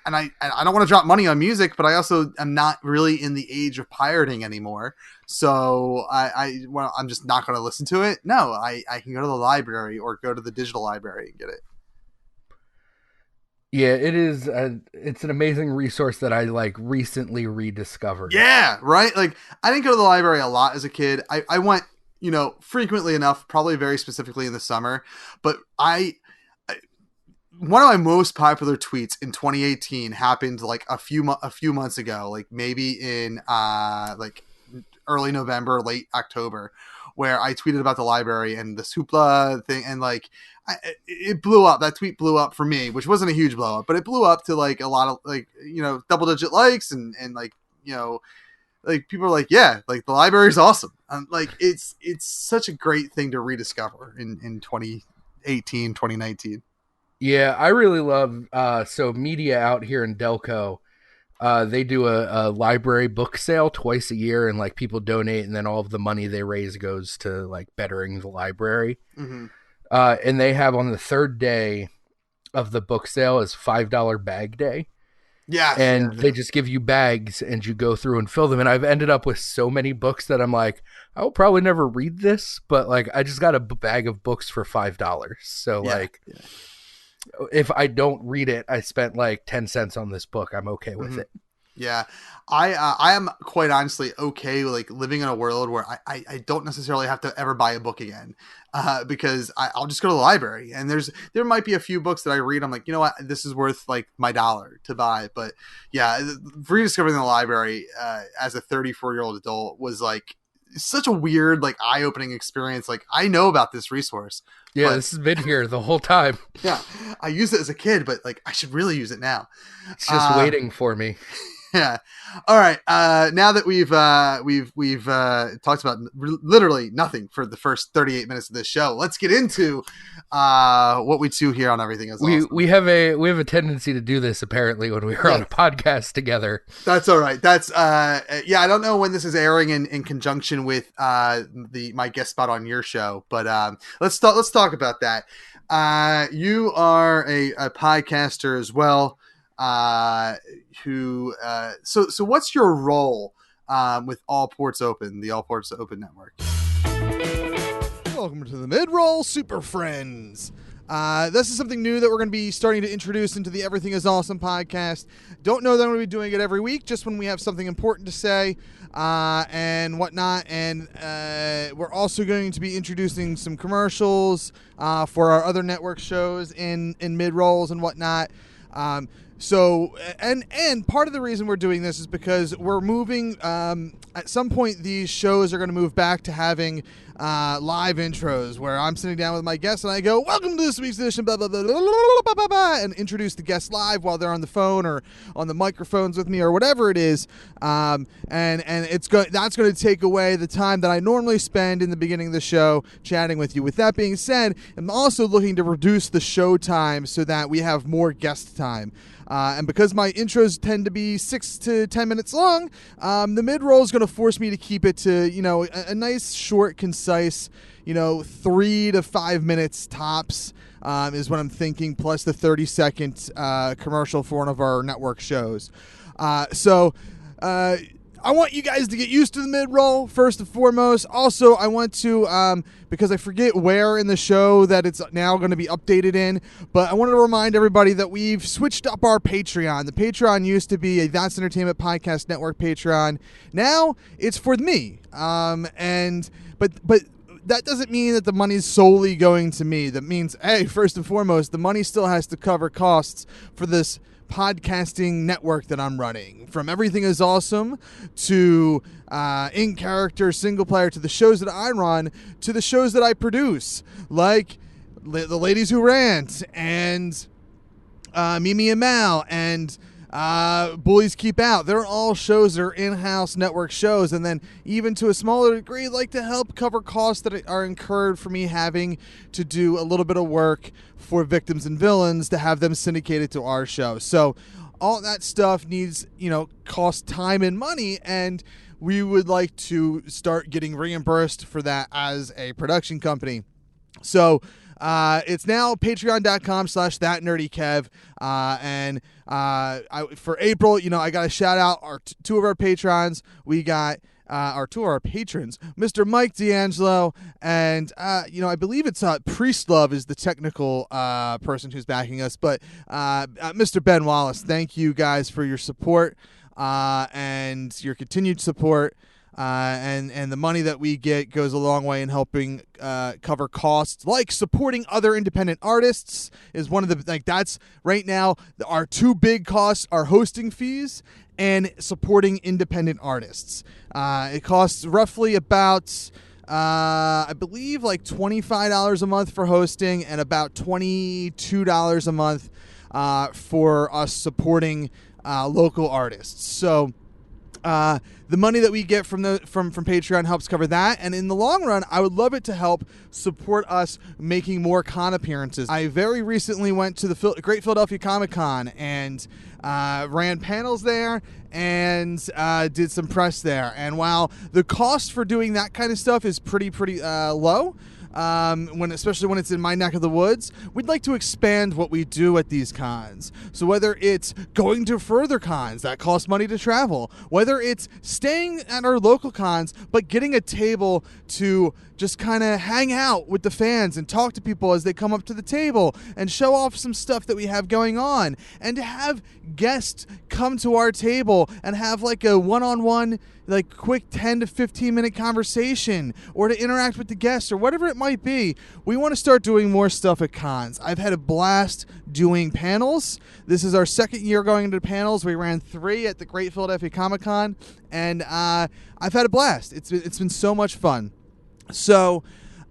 and I don't want to drop money on music, but I also am not really in the age of pirating anymore. So I'm just not going to listen to it. No, I can go to the library or go to the digital library and get it. Yeah, it is. It's an amazing resource that I like recently rediscovered. Yeah, right. Like I didn't go to the library a lot as a kid. I went, you know, frequently enough, probably very specifically in the summer, but one of my most popular tweets in 2018 happened like a few months ago, like maybe in like early November, late October, where I tweeted about the library and the Hoopla thing, and like it blew up. That tweet blew up for me, which wasn't a huge blow up, but it blew up to like a lot of like, you know, double-digit likes and like, you know, like people are like, yeah, like the library is awesome. Like it's such a great thing to rediscover in 2018, 2019. Yeah, I really love so media out here in Delco. They do a library book sale twice a year, and like people donate, and then all of the money they raise goes to like bettering the library. Mm-hmm. And they have on the third day of the book sale is $5 bag day. Yeah, and they just give you bags, and you go through and fill them. And I've ended up with so many books that I'm like, I will probably never read this, but like I just got a bag of books for $5. So if I don't read it, I spent like 10 cents on this book. I'm okay with it. Yeah. I am quite honestly okay with like living in a world where I don't necessarily have to ever buy a book again because I'll just go to the library, and there might be a few books that I read. I'm like, you know what, this is worth like my $1 to buy. But yeah, rediscovering the library as a 34-year-old adult was like such a weird, like, eye-opening experience. Like, I know about this resource. Yeah, but, this has been here the whole time. Yeah, I used it as a kid, but like I should really use it now. It's just waiting for me. Yeah. All right. Now that we've talked about literally nothing for the first 38 minutes of this show, let's get into what we do here on Everything Is Awesome. We have a tendency to do this apparently when we are on a podcast together. That's all right. That's yeah. I don't know when this is airing in conjunction with my guest spot on your show, but let's talk about that. You are a podcaster as well. So what's your role with All Ports Open, the All Ports Open network? Welcome to the Mid-Roll Super Friends. This is something new that we're going to be starting to introduce into the Everything Is Awesome podcast. Don't know that I'm going to be doing it every week, just when we have something important to say and whatnot. And we're also going to be introducing some commercials for our other network shows in mid-rolls and whatnot. So, and part of the reason we're doing this is because we're moving, at some point these shows are going to move back to having live intros where I'm sitting down with my guests and I go, welcome to this week's edition, blah, blah, blah, blah, blah, blah, blah, blah, and introduce the guests live while they're on the phone or on the microphones with me or whatever it is. And that's going to take away the time that I normally spend in the beginning of the show chatting with you. With that being said, I'm also looking to reduce the show time so that we have more guest time. And because my intros tend to be 6 to 10 minutes long, the mid-roll is going to force me to keep it to, a nice, short, concise, 3 to 5 minutes tops is what I'm thinking, plus the 30-second commercial for one of our network shows. I want you guys to get used to the mid-roll, first and foremost. Also, I want to, because I forget where in the show that it's now going to be updated in, but I wanted to remind everybody that we've switched up our Patreon. The Patreon used to be a That's Entertainment Podcast Network Patreon. Now, it's for me. But that doesn't mean that the money's solely going to me. That means, hey, first and foremost, the money still has to cover costs for this podcasting network that I'm running, from Everything Is Awesome to In Character, Single Player, to the shows that I run, to the shows that I produce, like The Ladies Who Rant and Mimi and Mal and Bullies Keep Out. They're all shows that are in-house network shows, and then even to a smaller degree like to help cover costs that are incurred for me having to do a little bit of work for Victims and Villains to have them syndicated to our show. So all that stuff needs, cost time and money, and we would like to start getting reimbursed for that as a production company. So it's now patreon.com/thatnerdykev. And for April, I got to shout out two of our patrons. We got two of our patrons, Mr. Mike D'Angelo, and I believe it's Priestlove is the technical person who's backing us, but Mr. Ben Wallace. Thank you guys for your support and your continued support. And the money that we get goes a long way in helping cover costs, like supporting other independent artists is one of the, that's right now our two big costs are hosting fees and supporting independent artists. It costs roughly about I believe like $25 a month for hosting and about $22 a month for us supporting local artists. So the money that we get from Patreon helps cover that, and in the long run, I would love it to help support us making more con appearances. I very recently went to the Great Philadelphia Comic Con and ran panels there and did some press there. And while the cost for doing that kind of stuff is pretty low, especially when it's in my neck of the woods, we'd like to expand what we do at these cons. So whether it's going to further cons that cost money to travel, whether it's staying at our local cons but getting a table to just kind of hang out with the fans and talk to people as they come up to the table and show off some stuff that we have going on, and to have guests come to our table and have like a one-on-one like quick 10 to 15 minute conversation or to interact with the guests or whatever it might be. We want to start doing more stuff at cons. I've had a blast doing panels. This is our second year going into panels. We ran 3 at the Great Philadelphia Comic Con, and I've had a blast. It's been so much fun. So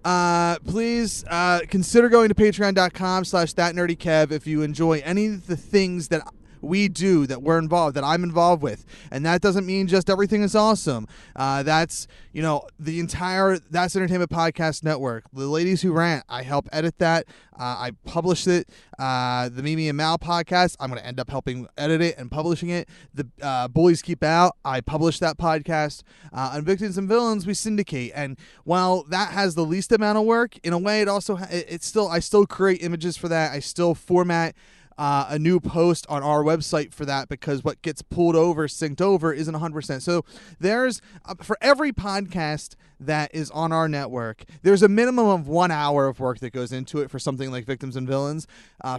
please consider going to patreon.com/thatnerdykev if you enjoy any of the things that we do, that we're involved, that I'm involved with. And that doesn't mean just Everything is Awesome. That's, the entire That's Entertainment Podcast Network. The Ladies Who Rant, I help edit that. I published it. The Mimi and Mal podcast, I'm going to end up helping edit it and publishing it. The Bullies Keep Out, I published that podcast. On Victims and Villains, we syndicate. And while that has the least amount of work, in a way, it also I still create images for that. I still format a new post on our website for that, because what gets pulled over, synced over, isn't 100%. So there's, for every podcast that is on our network, there's a minimum of 1 hour of work that goes into it for something like Victims and Villains,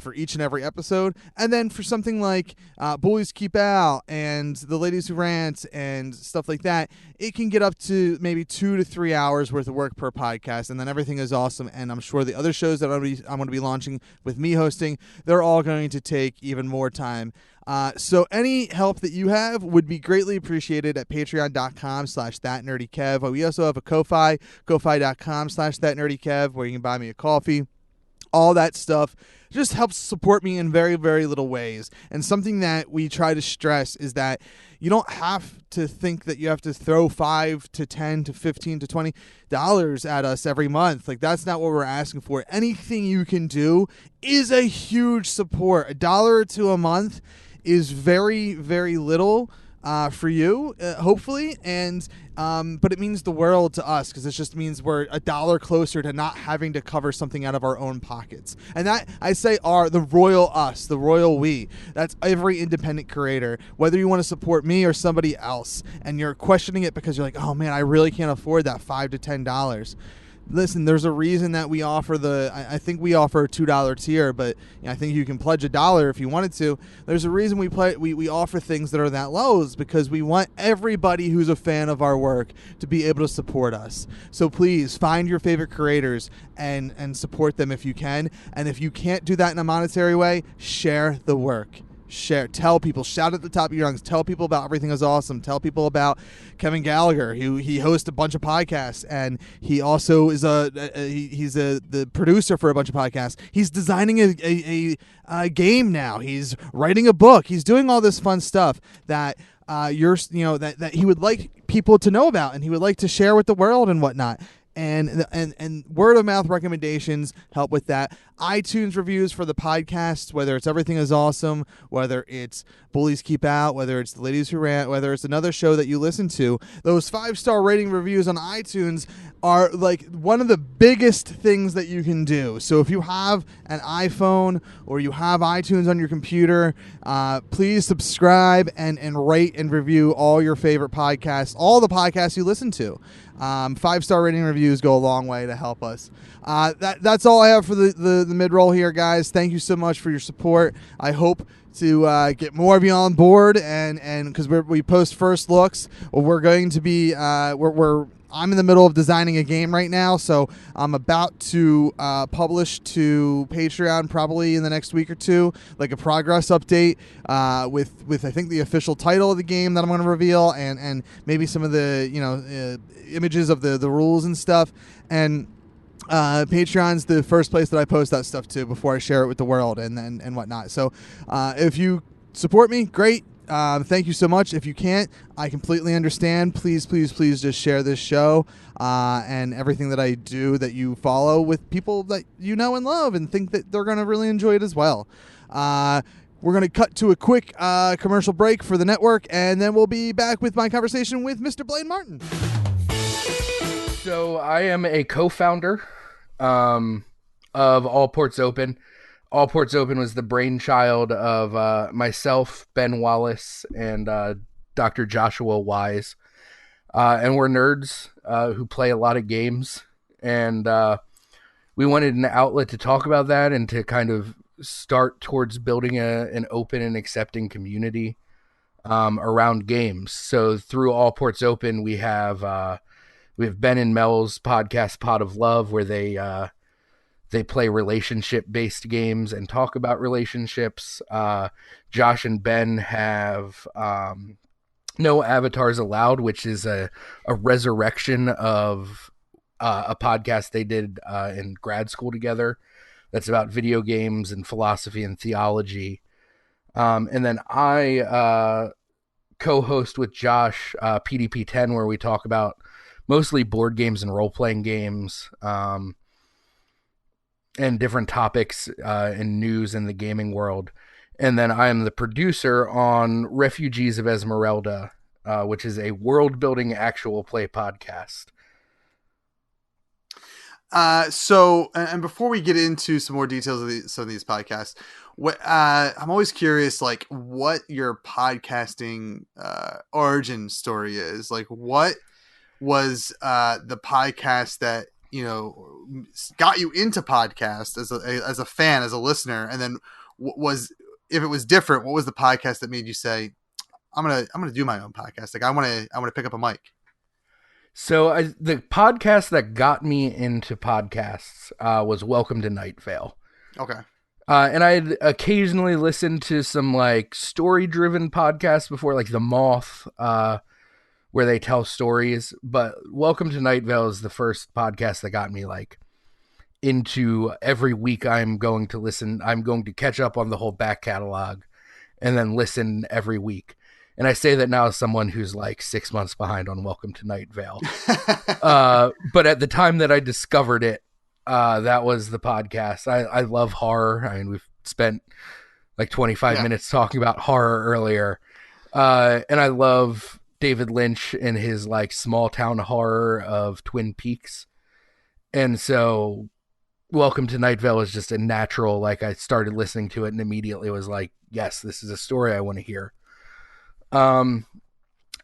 for each and every episode. And then for something like Bullies Keep Out and The Ladies Who Rant and stuff like that, it can get up to maybe 2 to 3 hours worth of work per podcast. And then Everything is Awesome. And I'm sure the other shows that I'm going to be launching with me hosting, they're all going to take even more time. So any help that you have would be greatly appreciated at patreon.com/thatnerdykev. We also have a Ko-Fi, ko-fi.com/thatnerdykev, where you can buy me a coffee. All that stuff just helps support me in very, very little ways. And something that we try to stress is that you don't have to think that you have to throw $5 to $10 to $15 to $20 at us every month. Like, that's not what we're asking for. Anything you can do is a huge support. $1 or $2 a month is very, very little for you, hopefully, and but it means the world to us, because it just means we're $1 closer to not having to cover something out of our own pockets. And that, I say, the royal us, the royal we. That's every independent creator, whether you want to support me or somebody else, and you're questioning it because you're like, oh man, I really can't afford that $5 to $10. Listen, there's a reason that we offer I think we offer a $2 tier, but I think you can pledge $1 if you wanted to. There's a reason we offer things that are that low, is because we want everybody who's a fan of our work to be able to support us. So please find your favorite creators and support them if you can. And if you can't do that in a monetary way, share the work. Share, tell people, shout at the top of your lungs, tell people about Everything is Awesome, tell people about Kevin Gallagher, who he hosts a bunch of podcasts, and he also is the producer for a bunch of podcasts. He's designing a game now. He's writing a book. He's doing all this fun stuff that that he would like people to know about, and he would like to share with the world and whatnot. And word of mouth recommendations help with that. iTunes reviews for the podcasts, whether it's Everything is Awesome, whether it's Bullies Keep Out, whether it's The Ladies Who Rant, whether it's another show that you listen to, those 5-star rating reviews on iTunes are like one of the biggest things that you can do. So if you have an iPhone or you have iTunes on your computer, please subscribe and rate and review all your favorite podcasts, all the podcasts you listen to. 5-star rating reviews go a long way to help us. That's all I have for the mid-roll here, guys. Thank you so much for your support. I hope to get more of you on board, and because we post first looks, we're going to be I'm in the middle of designing a game right now, so I'm about to publish to Patreon probably in the next week or two, like a progress update with I think the official title of the game that I'm going to reveal, and maybe some of the images of the rules and stuff. And Patreon's the first place that I post that stuff to before I share it with the world and whatnot. So if you support me, great. Thank you so much. If you can't, I completely understand. Please, please, please just share this show and everything that I do that you follow with people that you know and love and think that they're going to really enjoy it as well. We're going to cut to a quick commercial break for the network, and then we'll be back with my conversation with Mr. Blaine Martin. So I am a co-founder of All Ports Open. All Ports Open was the brainchild of myself, Ben Wallace, and Dr. Joshua Wise. And we're nerds who play a lot of games. And we wanted an outlet to talk about that and to kind of start towards building an open and accepting community. around games. So through All Ports Open, we have Ben and Mel's podcast, Pot of Love, where they play relationship-based games and talk about relationships. Josh and Ben have No Avatars Allowed, which is a resurrection of a podcast they did in grad school together. That's about video games and philosophy and theology. And then I co-host with Josh PDP-10, where we talk about mostly board games and role-playing games, and different topics in news in the gaming world. And then I am the producer on Refugees of Esmeralda, which is a world-building actual play podcast. So before we get into some more details of some of these podcasts, I'm always curious, like, what your podcasting origin story is. Like, what was the podcast that got you into podcast as a fan, as a listener, and then if it was different, what was the podcast that made you say, I'm gonna do my own podcast? Like, I want to pick up a mic. So the podcast that got me into podcasts was Welcome to Night Vale. Okay. And I had occasionally listened to some like story-driven podcasts before, like The Moth, where they tell stories. But Welcome to Night Vale is the first podcast that got me like into every week. I'm going to catch up on the whole back catalog and then listen every week. And I say that now as someone who's like 6 months behind on Welcome to Night Vale. But at the time that I discovered it, that was the podcast. I love horror. I mean, we've spent like 25 minutes talking about horror earlier. And I love David Lynch and his like small town horror of Twin Peaks. And so Welcome to Night Vale is just a natural, like, I started listening to it and immediately was like, yes, this is a story I want to hear. And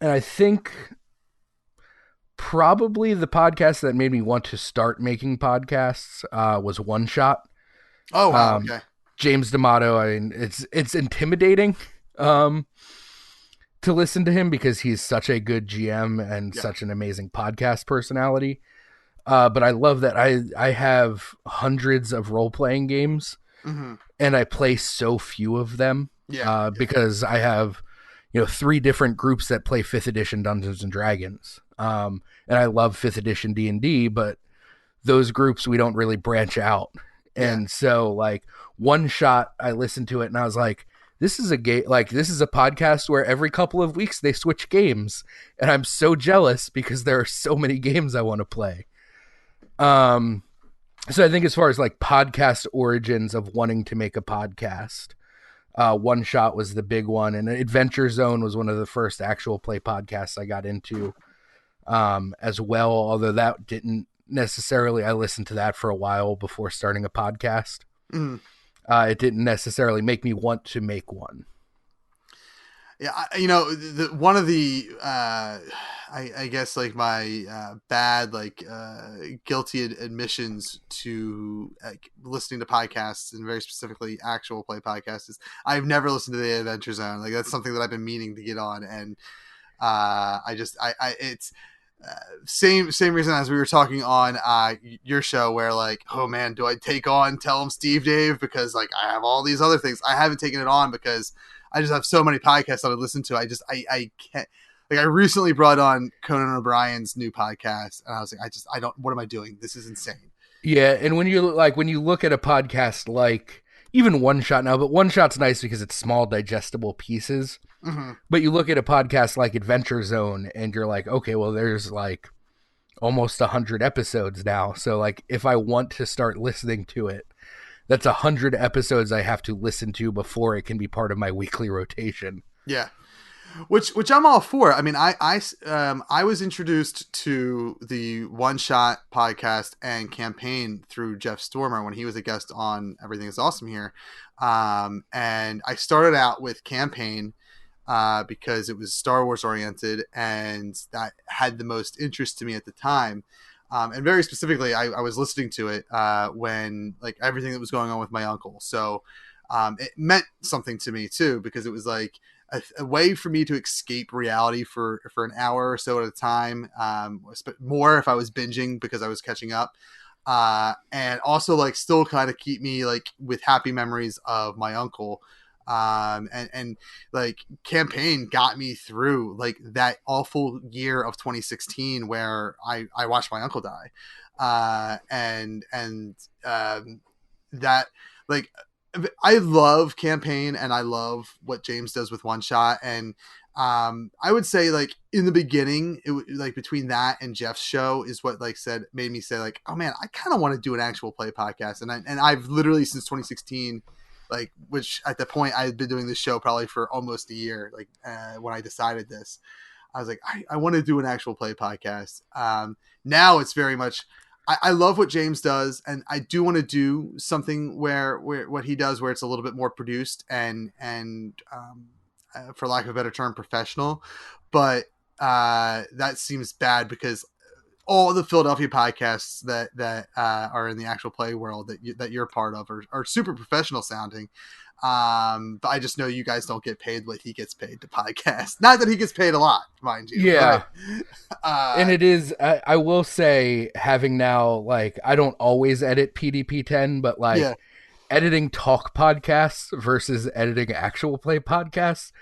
I think probably the podcast that made me want to start making podcasts was One Shot. Oh, wow. Okay. James D'Amato. I mean, it's intimidating to listen to him because he's such a good GM and such an amazing podcast personality. But I love that I have hundreds of role-playing games, and I play so few of them because I have 3 different groups that play 5th edition Dungeons and Dragons. And I love 5th edition D&D, but those groups, we don't really branch out. And so like One Shot, I listened to it and I was like, this is a podcast where every couple of weeks they switch games. And I'm so jealous because there are so many games I want to play. So I think as far as like podcast origins of wanting to make a podcast, One Shot was the big one, and Adventure Zone was one of the first actual play podcasts I got into as well, although that didn't necessarily, I listened to that for a while before starting a podcast. It didn't necessarily make me want to make one. Yeah, one of the I guess like my bad, like guilty admissions to listening to podcasts, and very specifically actual play podcasts, is I've never listened to the Adventure Zone. Like, that's something that I've been meaning to get on, and it's same reason as we were talking on your show, where like, oh man, do I tell him Steve Dave, because like I have all these other things. I haven't taken it on because I just have so many podcasts that I listen to. I can't. Like, I recently brought on Conan O'Brien's new podcast, and I was like, I don't. What am I doing? This is insane. Yeah, and when you look at a podcast like even One Shot now, but One Shot's nice because it's small, digestible pieces. But you look at a podcast like Adventure Zone, and you're like, okay, well, there's like almost 100 episodes now. So like, if I want to start listening to it, that's 100 episodes I have to listen to before it can be part of my weekly rotation. Yeah. Which I'm all for. I mean, I was introduced to the One Shot podcast and campaign through Jeff Stormer when he was a guest on Everything Is Awesome Here. And I started out with campaign because it was Star Wars oriented, and that had the most interest to me at the time. And very specifically, I was listening to it when like everything that was going on with my uncle. So it meant something to me too, because it was like, a way for me to escape reality for an hour or so at a time. More if I was binging because I was catching up. And also like still kind of keep me like with happy memories of my uncle. And like Campaign got me through like that awful year of 2016 where I watched my uncle die. That like, I love Campaign and I love what James does with One Shot. And I would say like in the beginning, like between that and Jeff's show is what like made me say like, oh man, I kind of want to do an actual play podcast. And I've literally since 2016, like, which at the point I had been doing this show probably for almost a year. Like when I decided this, I was like, I want to do an actual play podcast. Now it's very much, I love what James does, and I do want to do something where what he does, where it's a little bit more produced and for lack of a better term, professional. But that seems bad because all the Philadelphia podcasts that are in the actual play world that you're part of are super professional sounding. But I just know you guys don't get paid what he gets paid to podcast. Not that he gets paid a lot, mind you. Yeah. But, and it is, I will say, having now, like, I don't always edit PDP-10, but like editing talk podcasts versus editing actual play podcasts,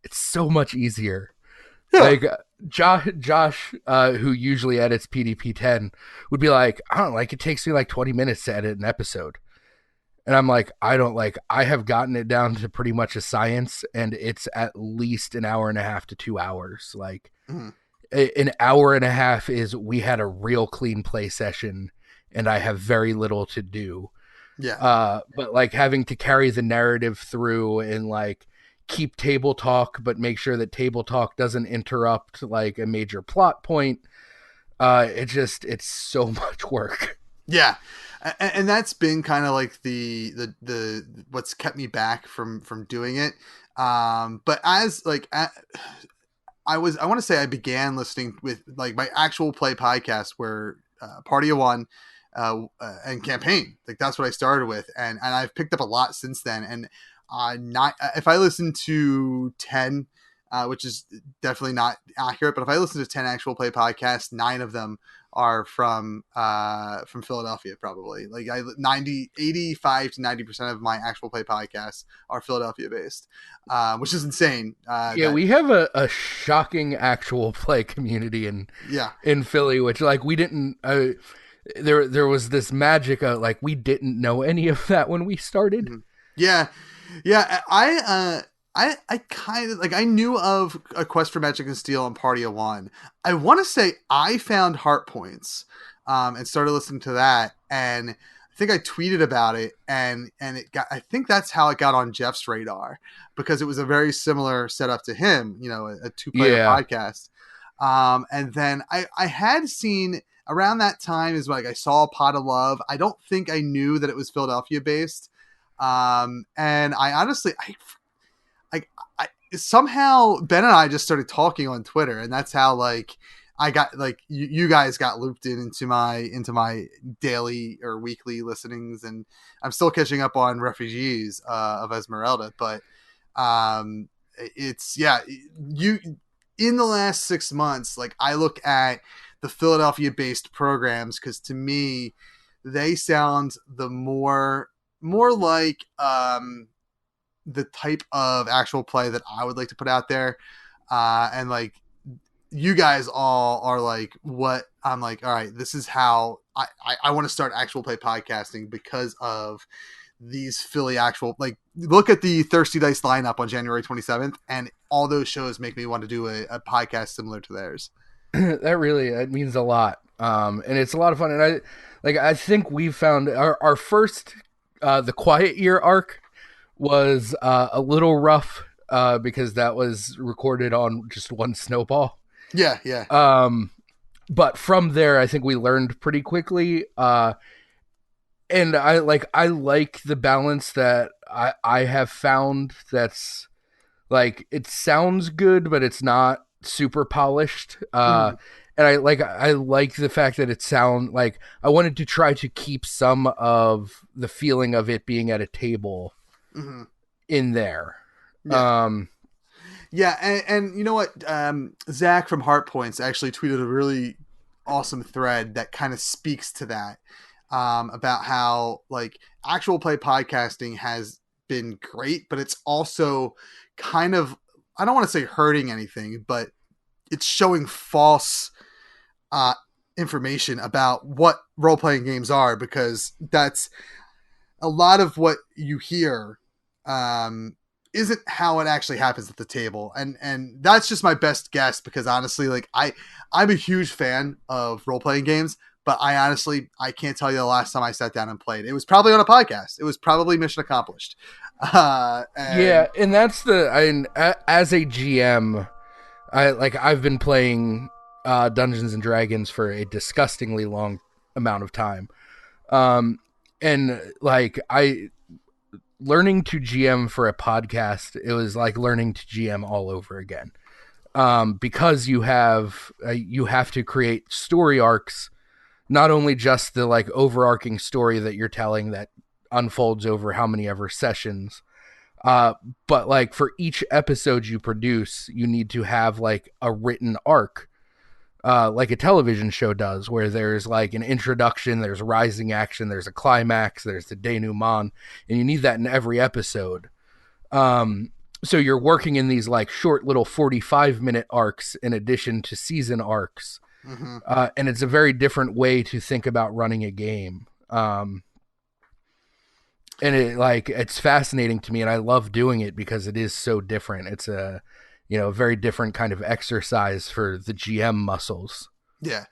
it's so much easier. Yeah. Like Josh, who usually edits PDP-10, would be like, I don't like, it takes me like 20 minutes to edit an episode. And I'm like, I have gotten it down to pretty much a science, and it's at least an hour and a half to 2 hours. Like an hour and a half is, we had a real clean play session and I have very little to do. Yeah. But like having to carry the narrative through and like keep table talk, but make sure that table talk doesn't interrupt like a major plot point. It's so much work. Yeah. And that's been kind of like the what's kept me back from doing it. But as like, I want to say I began listening with like my actual play podcast where Party of One and Campaign, like that's what I started with. And I've picked up a lot since then. And if I listen to 10, which is definitely not accurate, but if I listen to 10 actual play podcasts, 9 of them are from Philadelphia, probably. Like 85 to 90% of my actual play podcasts are Philadelphia based, which is insane. We have a shocking actual play community in Philly, which like we didn't. There was this magic of like we didn't know any of that when we started. Yeah. I kind of like, I knew of A Quest for Magic and Steel and Party of One. I want to say I found Heart Points and started listening to that. And I think I tweeted about it and I think that's how it got on Jeff's radar, because it was a very similar setup to him, you know, a 2-player podcast. And then I had seen around that time is like I saw Pot of Love. I don't think I knew that it was Philadelphia based. And I honestly, I somehow Ben and I just started talking on Twitter, and that's how like I got like you guys got looped into my daily or weekly listenings, and I'm still catching up on Refugees of Esmeralda, but it's you in the last 6 months, like I look at the Philadelphia based programs because to me they sound the more like the type of actual play that I would like to put out there. And like you guys all are like what I'm like, all right, this is how I want to start actual play podcasting because of these Philly actual, like look at the Thirsty Dice lineup on January 27th. And all those shows make me want to do a podcast similar to theirs. That means a lot. And it's a lot of fun. And I think we've found our first, the Quiet Year arc was a little rough because that was recorded on just one snowball. Yeah. But from there, I think we learned pretty quickly. And I like the balance that I have found. That's like, it sounds good, but it's not super polished. And I like the fact that it sound like I wanted to try to keep some of the feeling of it being at a table in there. Yeah. Yeah, and you know what? Zach from Heart Points actually tweeted a really awesome thread that kind of speaks to that, about how like actual play podcasting has been great, but it's also kind of, I don't want to say hurting anything, but it's showing false uh, information about what role playing games are, because that's a lot of what you hear. Isn't how it actually happens at the table, and that's just my best guess, because honestly, like I'm a huge fan of role playing games, but I can't tell you the last time I sat down and played. It was probably on a podcast. It was probably mission accomplished. Yeah, and that's as a GM, I've been playing Dungeons and Dragons for a disgustingly long amount of time, and like I learning to GM for a podcast, it was like learning to GM all over again, because you have to create story arcs, not only just the like overarching story that you're telling that unfolds over how many ever sessions, but like for each episode you produce, you need to have like a written arc, like a television show does, where there's like an introduction, there's rising action, there's a climax, there's the denouement, and you need that in every episode. So you're working in these like short little 45-minute arcs in addition to season arcs. Mm-hmm. And it's a very different way to think about running a game. And it's fascinating to me, and I love doing it because it is so different. It's a very different kind of exercise for the GM muscles. Yeah.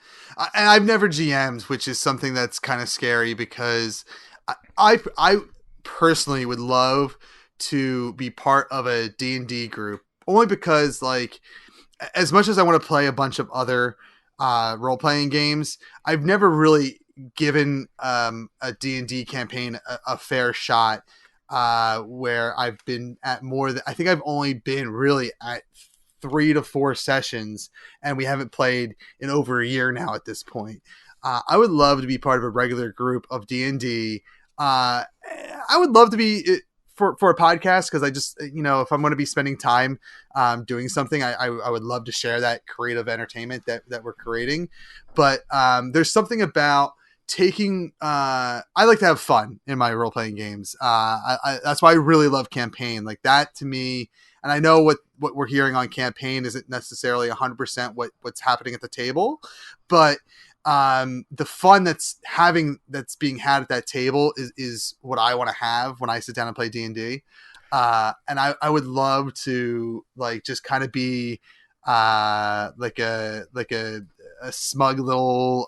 And I've never GM'd, which is something that's kind of scary, because I personally would love to be part of a D&D group, only because like, as much as I want to play a bunch of other role-playing games, I've never really given a D&D campaign a fair shot, where I've been at more than, I think I've only been really at 3 to 4 sessions, and we haven't played in over a year now at this point. I would love to be part of a regular group of D&D. I would love to be for a podcast, because I just, if I'm going to be spending time doing something, I would love to share that creative entertainment that we're creating. But there's something about taking I like to have fun in my role-playing games. That's why I really love campaign. Like that to me, and I know what we're hearing on campaign isn't necessarily 100% what's happening at the table, but the fun that's being had at that table is what I want to have when I sit down and play D&D. And I would love to like just kind of be like a smug little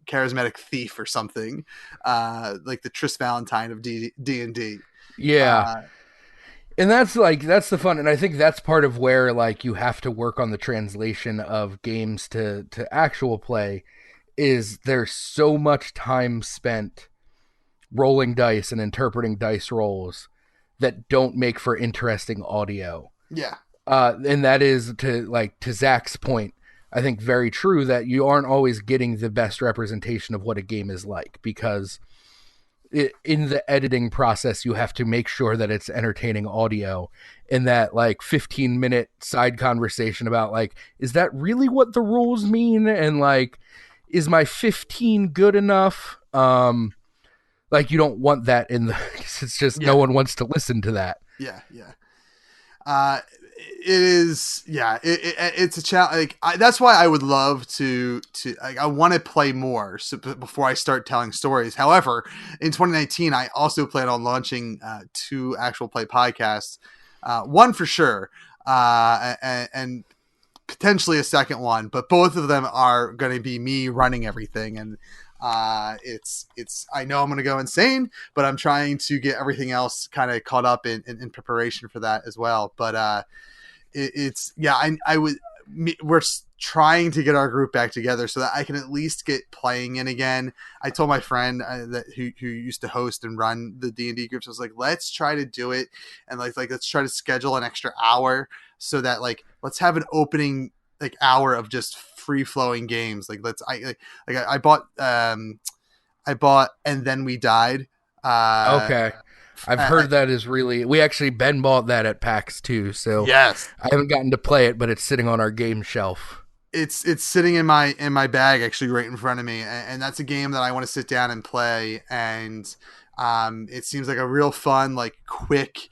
charismatic thief or something, like the Tris Valentine of D&D. Yeah. And that's the fun. And I think that's part of where like you have to work on the translation of games to actual play, is there's so much time spent rolling dice and interpreting dice rolls that don't make for interesting audio. Yeah. And that is to Zach's point, I think very true, that you aren't always getting the best representation of what a game is like, because in the editing process, you have to make sure that it's entertaining audio, and that like 15-minute side conversation about like, is that really what the rules mean? And like, is my 15 good enough? Like you don't want that in the, it's just no one wants to listen to that. Yeah. Yeah. It is, yeah. It's a challenge. Like that's why I would love to. Like, I want to play more before I start telling stories. However, in 2019, I also plan on launching 2 actual play podcasts. One for sure, and potentially a second one. But both of them are going to be me running everything, and it's. I know I'm going to go insane, but I'm trying to get everything else kind of caught up in preparation for that as well. But we're trying to get our group back together so that I can at least get playing in again. I told my friend who used to host and run the D&D groups, I was like, let's try to do it, and like let's try to schedule an extra hour so that like let's have an opening like hour of just free flowing games. Like I bought And Then We Died. Okay. I've heard that is really. We actually Ben bought that at PAX too, so Yes. I haven't gotten to play it, but it's sitting on our game shelf. It's sitting in my bag actually right in front of me, and that's a game that I want to sit down and play. And it seems like a real fun, like quick,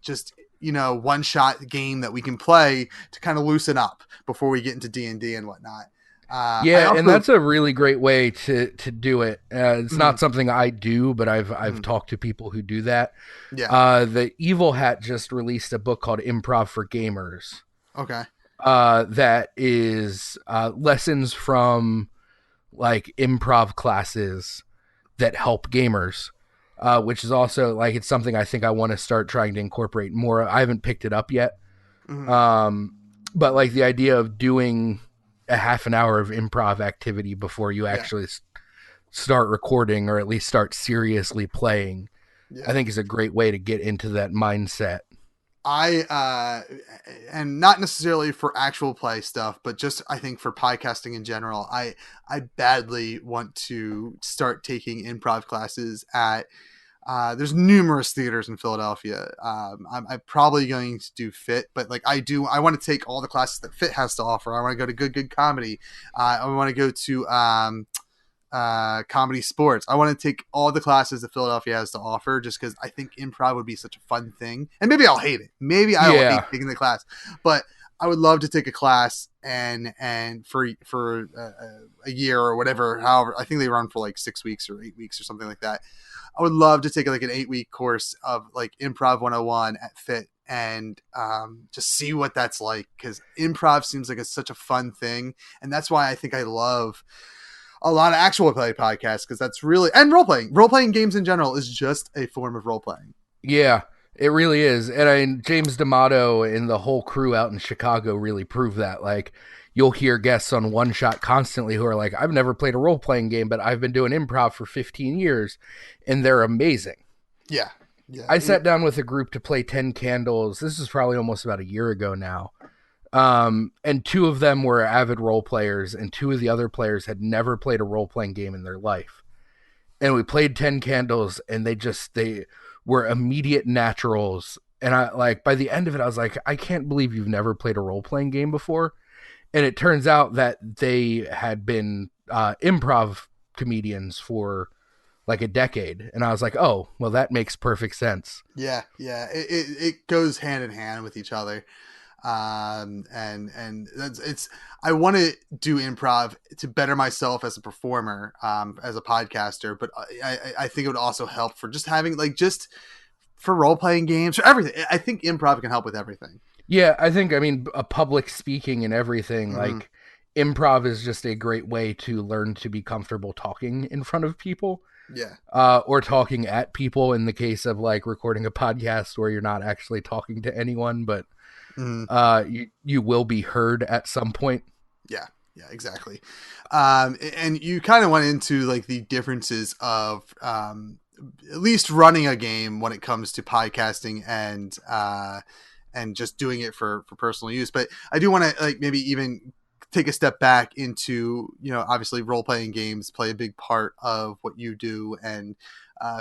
just one shot game that we can play to kind of loosen up before we get into D&D and whatnot. And that's a really great way to do it. It's not something I do, but I've talked to people who do that. Yeah. The Evil Hat just released a book called Improv for Gamers. Okay. That is lessons from like improv classes that help gamers, which is also like it's something I think I want to start trying to incorporate more. I haven't picked it up yet, but like the idea of doing a half an hour of improv activity before you actually start recording or at least start seriously playing, I think is a great way to get into that mindset. And not necessarily for actual play stuff, but just I think for podcasting in general, I badly want to start taking improv classes at there's numerous theaters in Philadelphia. I'm probably going to do FIT, but like I want to take all the classes that FIT has to offer. I want to go to Good Comedy. I want to go to Comedy Sports. I want to take all the classes that Philadelphia has to offer just because I think improv would be such a fun thing. And maybe I'll hate it. Maybe I will hate taking the class, but I would love to take a class and for a year or whatever, however, I think they run for like 6 weeks or 8 weeks or something like that. I would love to take like an 8-week course of like Improv 101 at FIT and just see what that's like, because improv seems like it's such a fun thing. And that's why I think I love a lot of actual play podcasts, because that's really, and role-playing games in general is just a form of role-playing. Yeah, it really is. And James D'Amato and the whole crew out in Chicago really prove that. Like, you'll hear guests on One Shot constantly who are like, I've never played a role-playing game, but I've been doing improv for 15 years, and they're amazing. Yeah. I sat down with a group to play 10 Candles. This is probably almost about a year ago now. And 2 of them were avid role players, and 2 of the other players had never played a role-playing game in their life. And we played 10 Candles, and they were immediate naturals. And I like, by the end of it, I was like, I can't believe you've never played a role-playing game before. And it turns out that they had been improv comedians for like a decade. And I was like, oh, well, that makes perfect sense. Yeah. It goes hand in hand with each other. And I want to do improv to better myself as a performer, as a podcaster, but I think it would also help for just having just for role-playing games, for everything. I think improv can help with everything. Yeah, I mean, a public speaking and everything, like improv is just a great way to learn to be comfortable talking in front of people. Yeah. Or talking at people in the case of like recording a podcast where you're not actually talking to anyone, but you will be heard at some point. Yeah, exactly. And you kind of went into like the differences of at least running a game when it comes to podcasting and just doing it for personal use. But I do want to like maybe even take a step back into, obviously role-playing games play a big part of what you do and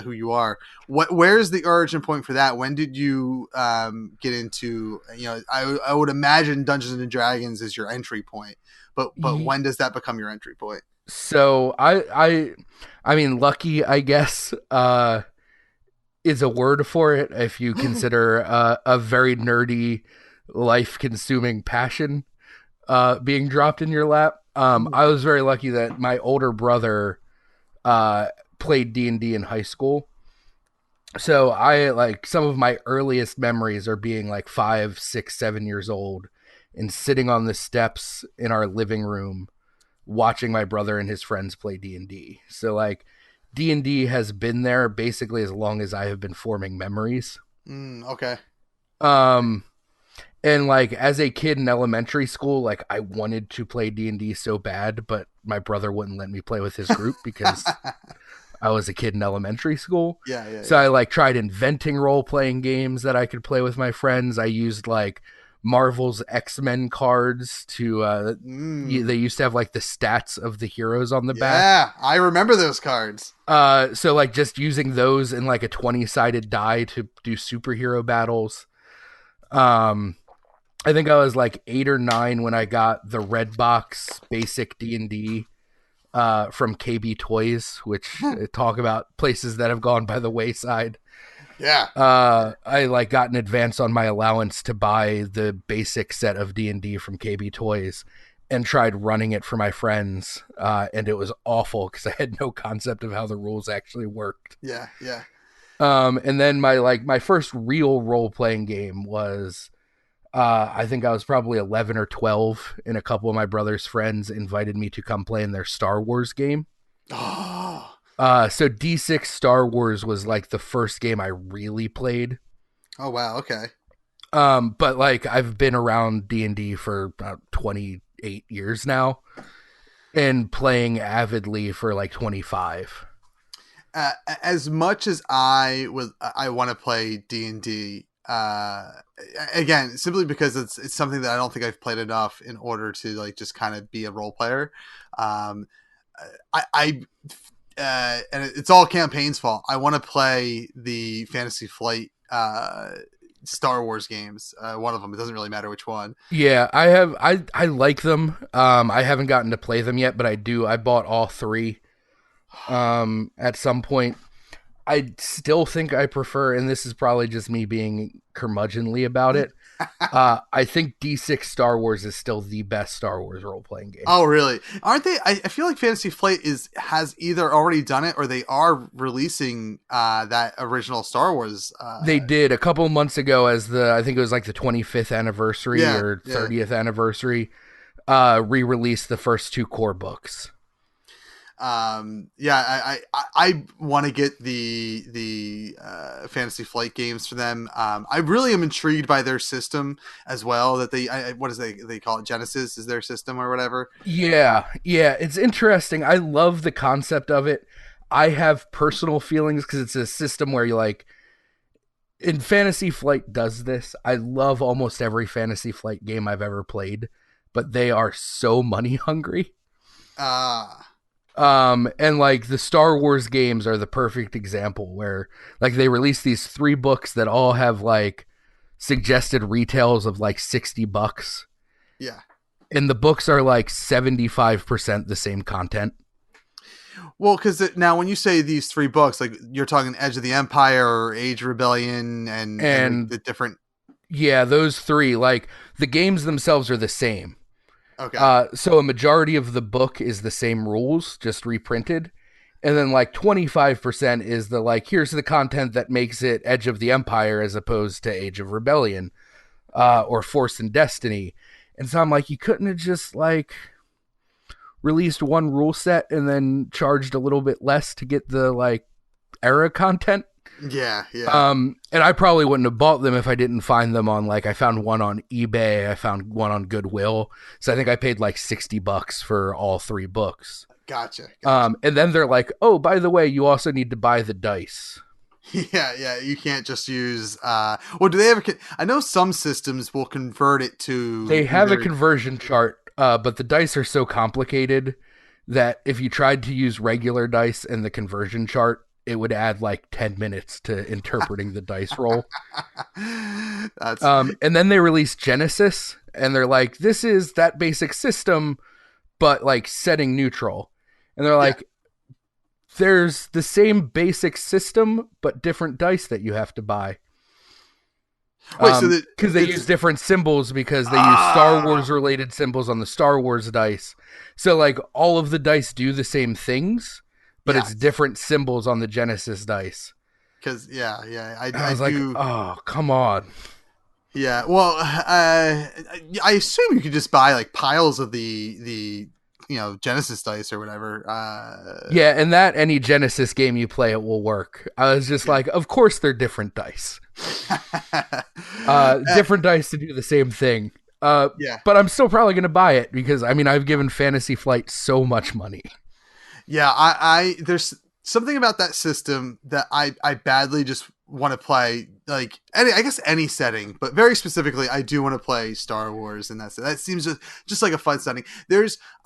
who you are. Where's the origin point for that? When did you get into, I would imagine Dungeons and Dragons is your entry point, but when does that become your entry point? So I mean, lucky, I guess, is a word for it. If you consider a very nerdy, life-consuming passion being dropped in your lap. I was very lucky that my older brother played D&D in high school. So I like some of my earliest memories are being like 5, 6, 7 years old and sitting on the steps in our living room watching my brother and his friends play D&D. So like D&D has been there basically as long as I have been forming memories. Okay. And like as a kid in elementary school, like I wanted to play D&D so bad, but my brother wouldn't let me play with his group because I was a kid in elementary school. Yeah. So I like tried inventing role-playing games that I could play with my friends. I used like Marvel's X-Men cards to they used to have like the stats of the heroes on the back. Yeah, I remember those cards. So like just using those in like a 20-sided die to do superhero battles. I think I was like 8 or 9 when I got the red box basic D&D from KB Toys, which talk about places that have gone by the wayside. Yeah. I like got an advance on my allowance to buy the basic set of D&D from KB Toys and tried running it for my friends. And it was awful because I had no concept of how the rules actually worked. Yeah. Yeah. And then my first real role-playing game was, I think I was probably 11 or 12, and a couple of my brother's friends invited me to come play in their Star Wars game. Oh. So D6 Star Wars was like the first game I really played. Oh, wow. Okay. But like I've been around D&D for about 28 years now and playing avidly for like 25. As much as I want to play D&D, again, simply because it's something that I don't think I've played enough in order to like just kind of be a role player. And it's all Campaign's fault. I want to play the Fantasy Flight Star Wars games. One of them. It doesn't really matter which one. Yeah, I like them. I haven't gotten to play them yet, but I do. I bought all 3 at some point. I still think I prefer, and this is probably just me being curmudgeonly about it, I think D6 Star Wars is still the best Star Wars role-playing game. Oh, really? Aren't they? I feel like Fantasy Flight has either already done it or they are releasing that original Star Wars. They did a couple of months ago as I think it was like the 25th anniversary or 30th anniversary, re-released the first 2 core books. I want to get the Fantasy Flight games for them. I really am intrigued by their system as well. That they call it, Genesis is their system or whatever. Yeah, it's interesting. I love the concept of it. I have personal feelings because it's a system where you like. And Fantasy Flight does this. I love almost every Fantasy Flight game I've ever played, but they are so money hungry. And like the Star Wars games are the perfect example where like they release these 3 books that all have like suggested retails of like $60. Yeah. And the books are like 75% the same content. Well, because now when you say these 3 books, like you're talking Edge of the Empire or Age of Rebellion and the different. Yeah, those 3, like the games themselves are the same. Okay. So a majority of the book is the same rules, just reprinted. And then like 25% is the like, here's the content that makes it Edge of the Empire as opposed to Age of Rebellion, or Force and Destiny. And so I'm like, you couldn't have just like released 1 rule set and then charged a little bit less to get the like era content. Yeah. And I probably wouldn't have bought them if I didn't find them on like, I found one on eBay, I found one on Goodwill. So I think I paid like $60 for all 3 books. Gotcha. And then they're like, oh, by the way, you also need to buy the dice. Yeah. You can't just use. Well, do they ever? I know some systems will convert it to. They have a conversion chart, but the dice are so complicated that if you tried to use regular dice and the conversion chart, it would add like 10 minutes to interpreting the dice roll. And then they released Genesis, and they're like, this is that basic system, but like setting neutral. And they're like, there's the same basic system, but different dice that you have to buy. Wait, so because they use different symbols because they use Star Wars related symbols on the Star Wars dice. So like all of the dice do the same things, but it's different symbols on the Genesis dice. Because I was like, oh, come on. Yeah, well, I assume you could just buy like piles of the Genesis dice or whatever. Yeah, and that any Genesis game you play, it will work. I was just like, of course they're different dice. Different dice to do the same thing. But I'm still probably going to buy it because, I mean, I've given Fantasy Flight so much money. Yeah, I there's something about that system that I badly just want to play like I guess any setting, but very specifically, I do want to play Star Wars, and that seems just like a fun setting.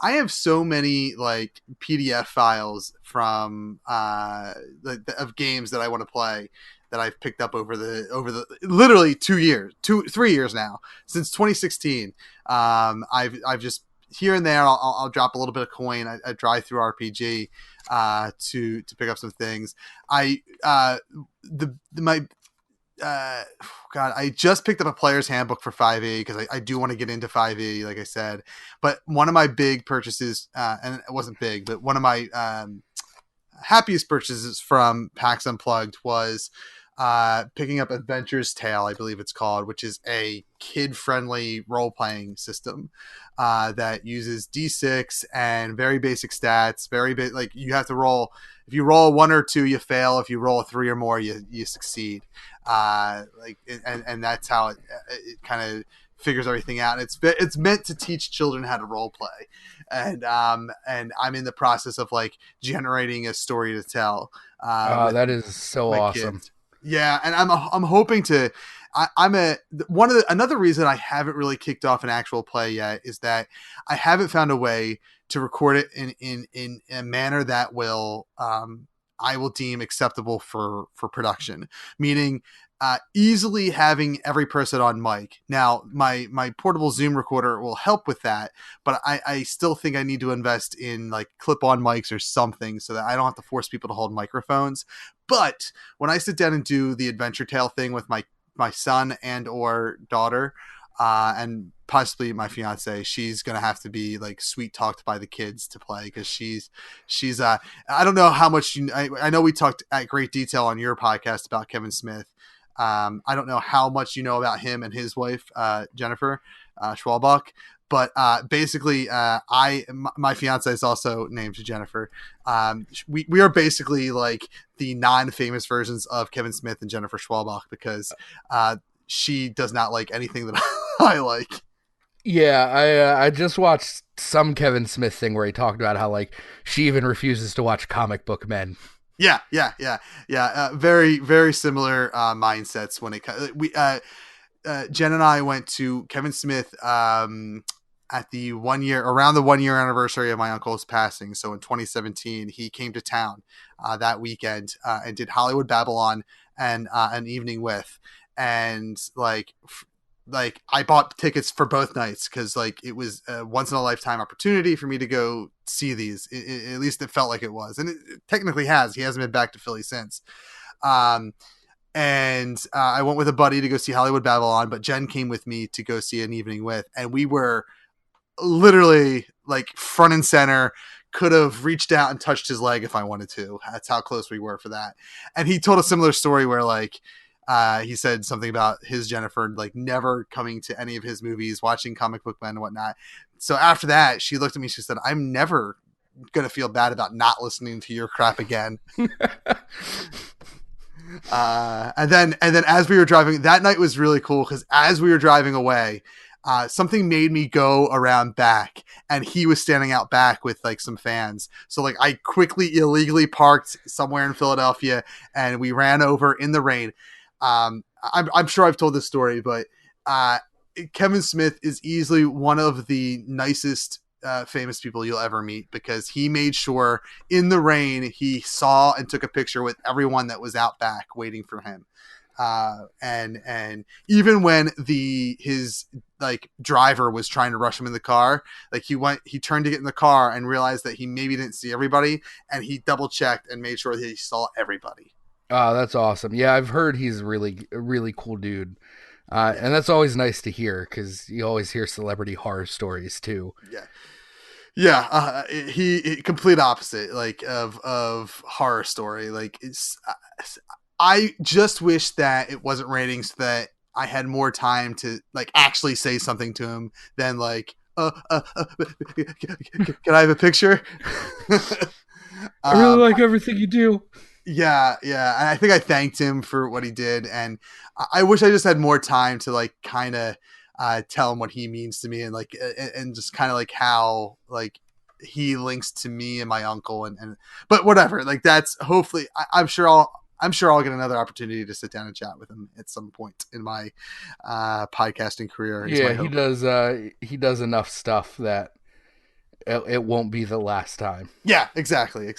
I have so many like PDF files from of games that I want to play that I've picked up over the literally 3 years now, since 2016. I've just here and there I'll drop a little bit of coin. I drive through RPG to pick up some things. God, I just picked up a player's handbook for 5e because I do want to get into 5e, like I said. But one of my big purchases, and it wasn't big, but one of my happiest purchases from PAX Unplugged was picking up Adventure's Tale, I believe it's called, which is a kid-friendly role-playing system that uses D6 and very basic stats. Like you have to roll. If you roll a 1 or 2, you fail. If you roll a 3 or more, you succeed. And that's how it kind of figures everything out. It's meant to teach children how to role play, and I'm in the process of like generating a story to tell. That is so awesome. Kids. Yeah, and I'm hoping to. Another reason I haven't really kicked off an actual play yet is that I haven't found a way to record it in a manner that will I will deem acceptable for production. Meaning, easily having every person on mic. Now, my portable Zoom recorder will help with that, but I still think I need to invest in like clip-on mics or something so that I don't have to force people to hold microphones. But when I sit down and do the Adventure Tale thing with my son and or daughter, and possibly my fiance, she's gonna have to be like sweet talked by the kids to play because she's I don't know how much I know we talked at great detail on your podcast about Kevin Smith. I don't know how much you know about him and his wife, Jennifer Schwalbach, but basically, my fiance is also named Jennifer. We are basically like the non-famous versions of Kevin Smith and Jennifer Schwalbach because she does not like anything that I like. Yeah, I just watched some Kevin Smith thing where he talked about how like she even refuses to watch comic book men. Yeah. Very, very similar mindsets when it comes. Jen and I went to Kevin Smith at the around the 1 year anniversary of my uncle's passing. So in 2017, he came to town that weekend and did Hollywood Babylon and an evening with, and like I bought tickets for both nights because like it was a once in a lifetime opportunity for me to go see these. At least it felt like it was, and it technically has. He hasn't been back to Philly since. And I went with a buddy to go see Hollywood Babylon, but Jen came with me to go see an evening with, and we were literally like front and center. Could have reached out and touched his leg if I wanted to. That's how close we were for that. And he told a similar story where like he said something about his Jennifer like never coming to any of his movies, watching comic book men and whatnot. So after that, she looked at me. She said, "I'm never gonna feel bad about not listening to your crap again." And then as we were driving, that night was really cool because as we were driving away, something made me go around back, and he was standing out back with like some fans. So like I quickly illegally parked somewhere in Philadelphia, and we ran over in the rain. I'm sure I've told this story, but Kevin Smith is easily one of the nicest famous people you'll ever meet because he made sure in the rain he saw and took a picture with everyone that was out back waiting for him. And even when his like driver was trying to rush him in the car, like he turned to get in the car and realized that he maybe didn't see everybody, and he double checked and made sure that he saw everybody. Oh, that's awesome. Yeah, I've heard he's a really cool dude. And that's always nice to hear because you always hear celebrity horror stories too. Yeah. He complete opposite like of horror story. Like I just wish that it wasn't raining so that I had more time to like actually say something to him than like, can I have a picture? I really like everything you do. Yeah. And I think I thanked him for what he did. And I wish I just had more time to like kind of tell him what he means to me and like, and just kind of like how like he links to me and my uncle but whatever, like that's hopefully I'm sure I'm sure I'll get another opportunity to sit down and chat with him at some point in my podcasting career. Is my Yeah, hope. he does enough stuff that it won't be the last time. Yeah, exactly.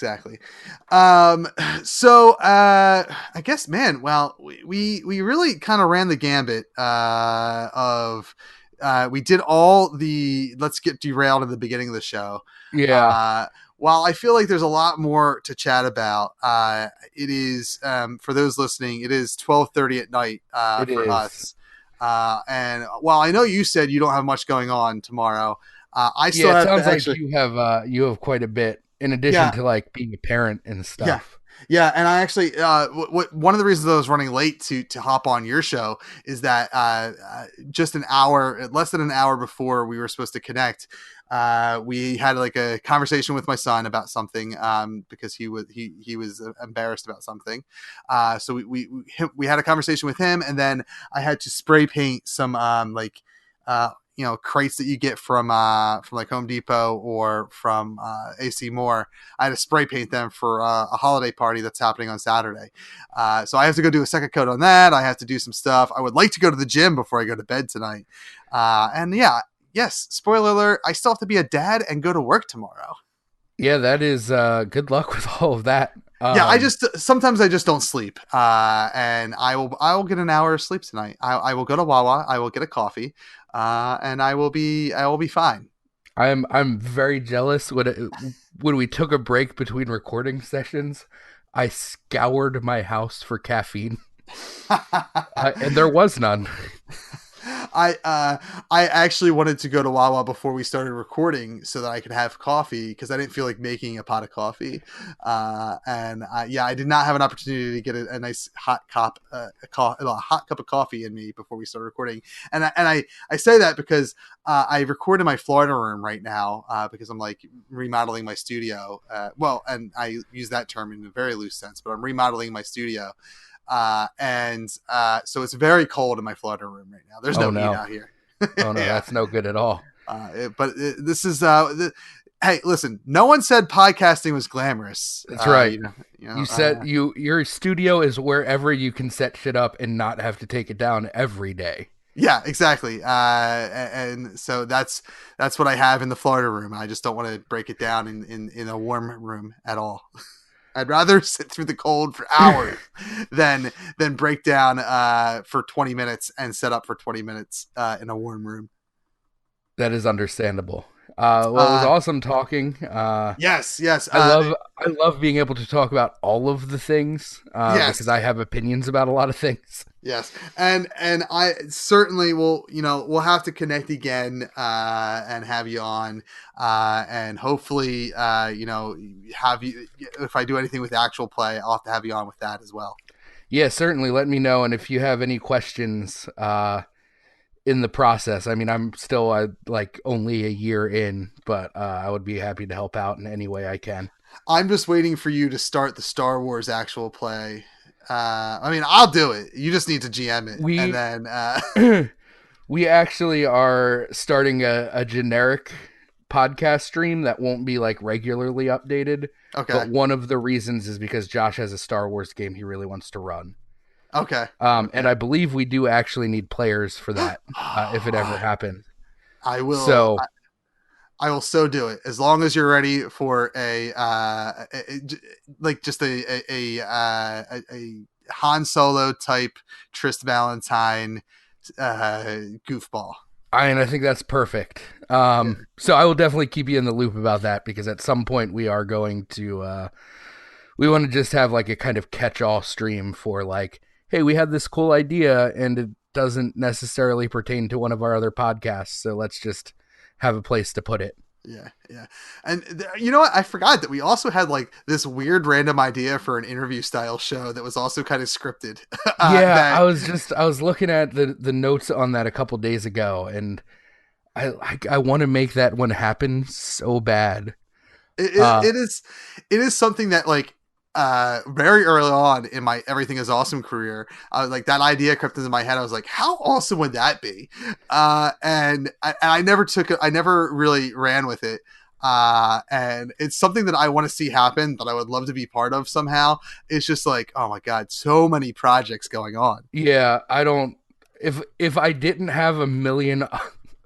So I guess, man, well, we really kind of ran the gambit of we did all the let's get derailed at the beginning of the show. Yeah, While I feel like there's a lot more to chat about, it is for those listening, it is 12:30 at night it for is. us. And while I know you said you don't have much going on tomorrow, I still Yeah, it have sounds to like actually. you have quite a bit in addition Yeah. to like being a parent and stuff. Yeah, and I actually, one of the reasons I was running late to hop on your show is that just less than an hour before we were supposed to connect, we had like a conversation with my son about something because he was embarrassed about something. So we had a conversation with him, and then I had to spray paint some crates that you get from like Home Depot or from AC Moore. I had to spray paint them for a holiday party that's happening on Saturday. So I have to go do a second coat on that. I have to do some stuff. I would like to go to the gym before I go to bed tonight. And yeah, yes, spoiler alert, I still have to be a dad and go to work tomorrow. Yeah, that is good luck with all of that. Yeah, sometimes I just don't sleep, and I will get an hour of sleep tonight. I will go to Wawa, I will get a coffee, and I will be fine. I'm very jealous. When we took a break between recording sessions, I scoured my house for caffeine, and there was none. I actually wanted to go to Wawa before we started recording so that I could have coffee because I didn't feel like making a pot of coffee. I did not have an opportunity to get a nice hot cup of coffee in me before we started recording. And I say that because I record in my Florida room right now because I'm like remodeling my studio. And I use that term in a very loose sense, but I'm remodeling my studio. So it's very cold in my Florida room right now. There's no heat out here. Oh no, that's no good at all. This is hey, listen, no one said podcasting was glamorous. That's right. You said your studio is wherever you can set shit up and not have to take it down every day. Yeah, exactly. And so that's what I have in the Florida room. I just don't want to break it down in a warm room at all. I'd rather sit through the cold for hours than break down for 20 minutes and set up for 20 minutes in a warm room. That is understandable. It was awesome talking. Yes. I love being able to talk about all of the things because I have opinions about a lot of things. Yes, and I certainly will. We'll have to connect again and have you on, and hopefully, have you. If I do anything with actual play, I'll have to have you on with that as well. Yeah, certainly. Let me know, and if you have any questions in the process, I mean, I'm still like only a year in, but I would be happy to help out in any way I can. I'm just waiting for you to start the Star Wars actual play. I mean, I'll do it. You just need to GM it. And then we actually are starting a generic podcast stream that won't be like regularly updated. Okay. But one of the reasons is because Josh has a Star Wars game he really wants to run. Okay. And I believe we do actually need players for that if it ever happens. I will. So I will so do it as long as you're ready for a Han Solo type Trist Valentine goofball. I think that's perfect. So I will definitely keep you in the loop about that because at some point we are going to we want to just have like a kind of catch-all stream for like, hey, we had this cool idea and it doesn't necessarily pertain to one of our other podcasts, so let's just have a place to put it. Yeah. And you know what? I forgot that we also had like this weird random idea for an interview style show that was also kind of scripted. I was looking at the notes on that a couple days ago, and I want to make that one happen so bad. It is something that like very early on in my Everything is Awesome career, I was like, that idea crept into my head. I was like, how awesome would that be? And I never really ran with it. And it's something that I want to see happen, that I would love to be part of somehow. It's just like, oh my God, so many projects going on. Yeah, I don't. If I didn't have a million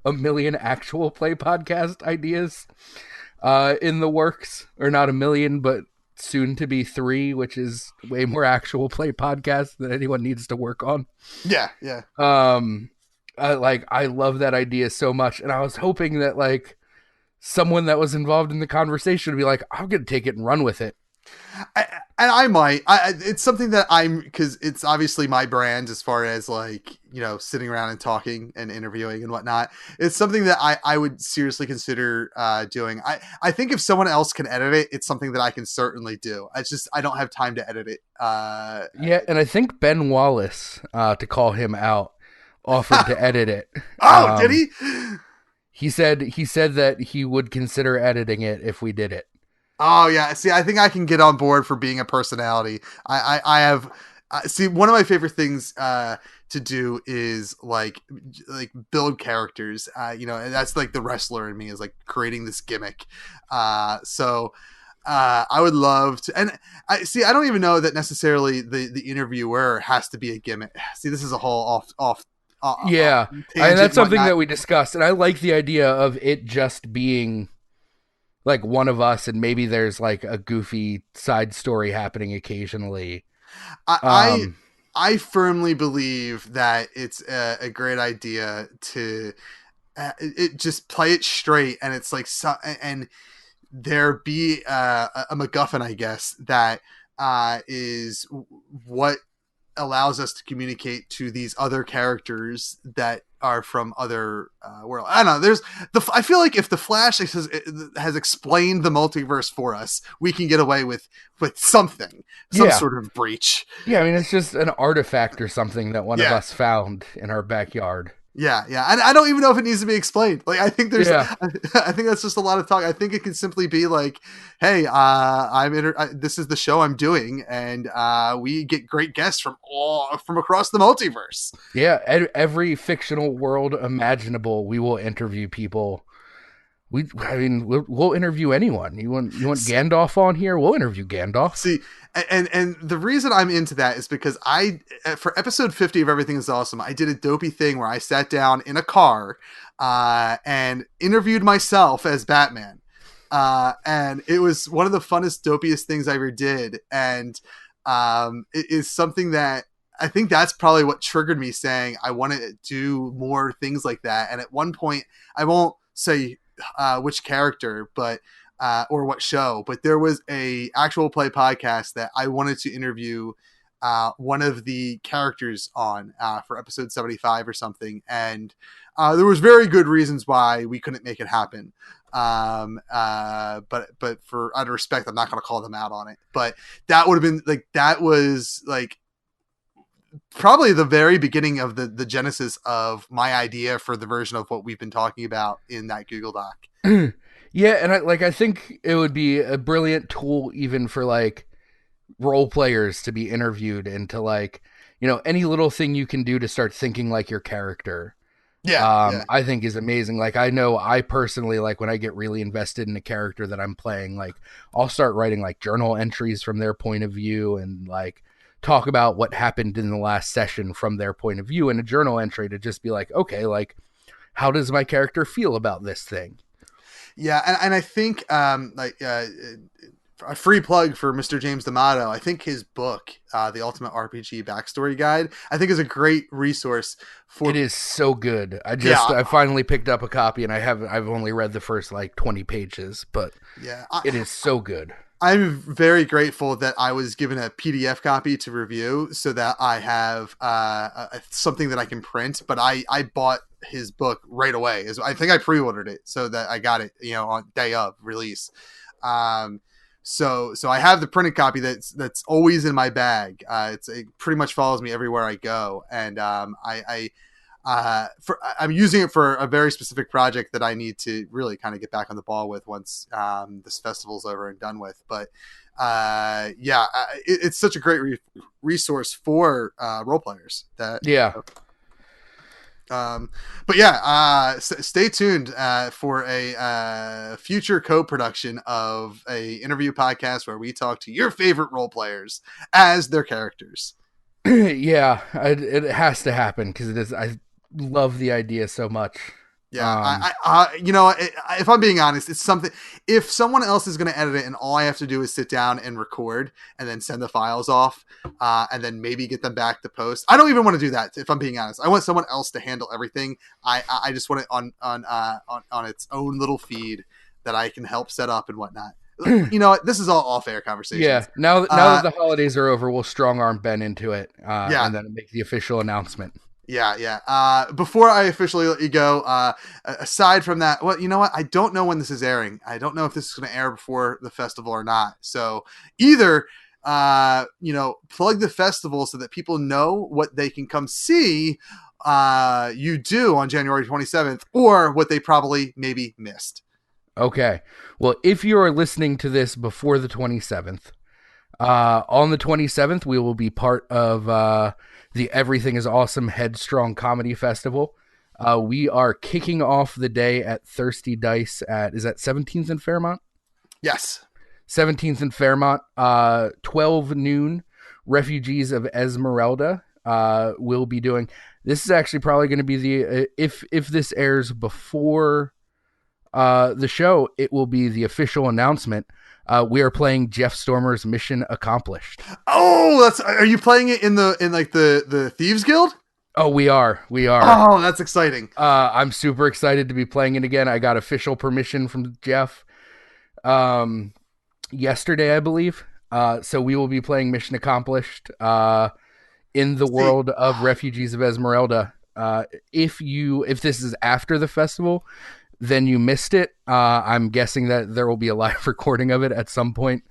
actual play podcast ideas in the works, or not a million, but soon to be 3, which is way more actual play podcasts than anyone needs to work on. Yeah, yeah. I love that idea so much, and I was hoping that like someone that was involved in the conversation would be like, I'm gonna take it and run with it. I might. It's something that because it's obviously my brand as far as like, sitting around and talking and interviewing and whatnot. It's something that I would seriously consider doing. I think if someone else can edit it, it's something that I can certainly do. I don't have time to edit it. Yeah, and I think Ben Wallace, to call him out, offered to edit it. Oh, did he? He said that he would consider editing it if we did it. Oh yeah. See, I think I can get on board for being a personality. I have, see, one of my favorite things to do is like build characters. And that's like the wrestler in me, is like creating this gimmick. So I would love to, and I don't even know that necessarily the interviewer has to be a gimmick. See, this is a whole off. Yeah, and that's something that we discussed, and I like the idea of it just being like one of us, and maybe there's like a goofy side story happening occasionally. I firmly believe that it's a great idea to it just play it straight, and it's like and there be a MacGuffin, I guess, that is what allows us to communicate to these other characters that are from other worlds. I don't know. I feel like if the Flash has explained the multiverse for us, we can get away with something, some sort of breach. Yeah, I mean, it's just an artifact or something that one of us found in our backyard. Yeah, yeah. And I don't even know if it needs to be explained. Like, I think I think that's just a lot of talk. I think it can simply be like, hey, this is the show I'm doing, and we get great guests from across the multiverse. Yeah, every fictional world imaginable, we will interview people. We'll interview anyone. You want Gandalf on here? We'll interview Gandalf. See, and the reason I'm into that is because for episode 50 of Everything Is Awesome, I did a dopey thing where I sat down in a car and interviewed myself as Batman. And it was one of the funnest, dopiest things I ever did. And it is something that I think that's probably what triggered me saying I want to do more things like that. And at one point, I won't say which character, but or what show, but there was a actual play podcast that I wanted to interview one of the characters on for episode 75 or something, and there was very good reasons why we couldn't make it happen. But for out of respect, I'm not going to call them out on it. But that would have been like, that was like probably the very beginning of the genesis of my idea for the version of what we've been talking about in that Google Doc. Yeah, and I think it would be a brilliant tool even for like role players to be interviewed, and to like, any little thing you can do to start thinking like your character. Yeah. I think is amazing. Like, I know I personally, like, when I get really invested in a character that I'm playing, like, I'll start writing like journal entries from their point of view, and like talk about what happened in the last session from their point of view in a journal entry, to just be like, okay, like, how does my character feel about this thing? Yeah, and I think a free plug for Mr. James D'Amato. I think his book, The Ultimate RPG Backstory Guide, I think is a great resource for. It is so good. I finally picked up a copy, and I've only read the first like 20 pages, but it is so good. I'm very grateful that I was given a PDF copy to review, so that I have something that I can print. But I bought his book right away. I think I pre-ordered it so that I got it, on day of release. So I have the printed copy that's always in my bag. It pretty much follows me everywhere I go, and I'm using it for a very specific project that I need to really kind of get back on the ball with once this festival's over and done with. But it's such a great resource for role players. But yeah, stay tuned for a future co-production of a interview podcast where we talk to your favorite role players as their characters. Yeah, it has to happen because it is. I love the idea so much. Yeah, if I'm being honest, it's something. If someone else is going to edit it, and all I have to do is sit down and record, and then send the files off, and then maybe get them back to post. I don't even want to do that. If I'm being honest, I want someone else to handle everything. I just want it on its own little feed that I can help set up and whatnot. You know, this is all fair conversations. Yeah. Now that the holidays are over, we'll strong arm Ben into it. Yeah. And then make the official announcement. Yeah. Before I officially let you go, aside from that, well, you know what? I don't know when this is airing. I don't know if this is going to air before the festival or not. So either, plug the festival so that people know what they can come see you do on January 27th, or what they probably maybe missed. Okay. Well, if you are listening to this before the 27th, on the 27th, we will be part of the Everything is Awesome HEADstrong Comedy Festival. We are kicking off the day at Thirsty Dice is that 17th and Fairmont? Yes. 17th and Fairmont, 12 noon. Refugees of Esmeralda will be doing. This is actually probably going to be the if this airs before the show, it will be the official announcement. We are playing Jeff Stormer's Mission Accomplished. Oh, are you playing it in the Thieves Guild? Oh, we are. Oh, that's exciting. I'm super excited to be playing it again. I got official permission from Jeff yesterday, I believe. So we will be playing Mission Accomplished in the world of Refugees of Esmeralda. If this is after the festival, then you missed it. I'm guessing that there will be a live recording of it at some point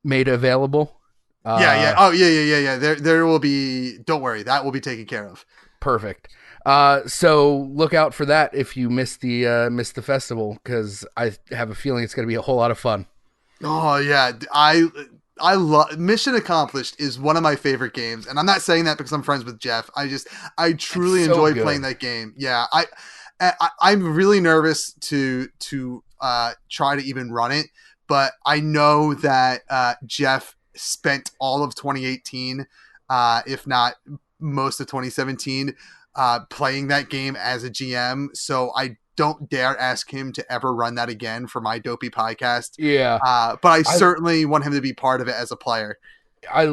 made available. Yeah. Oh, yeah. There will be. Don't worry, that will be taken care of. Perfect. So look out for that if you missed the festival, because I have a feeling it's going to be a whole lot of fun. Oh yeah, I love Mission Accomplished is one of my favorite games, and I'm not saying that because I'm friends with Jeff. I truly enjoy playing that game. Yeah, I'm really nervous to try to even run it, but I know that Jeff spent all of 2018, if not most of 2017, playing that game as a GM. So I don't dare ask him to ever run that again for my Dopey podcast. Yeah. But I certainly want him to be part of it as a player. I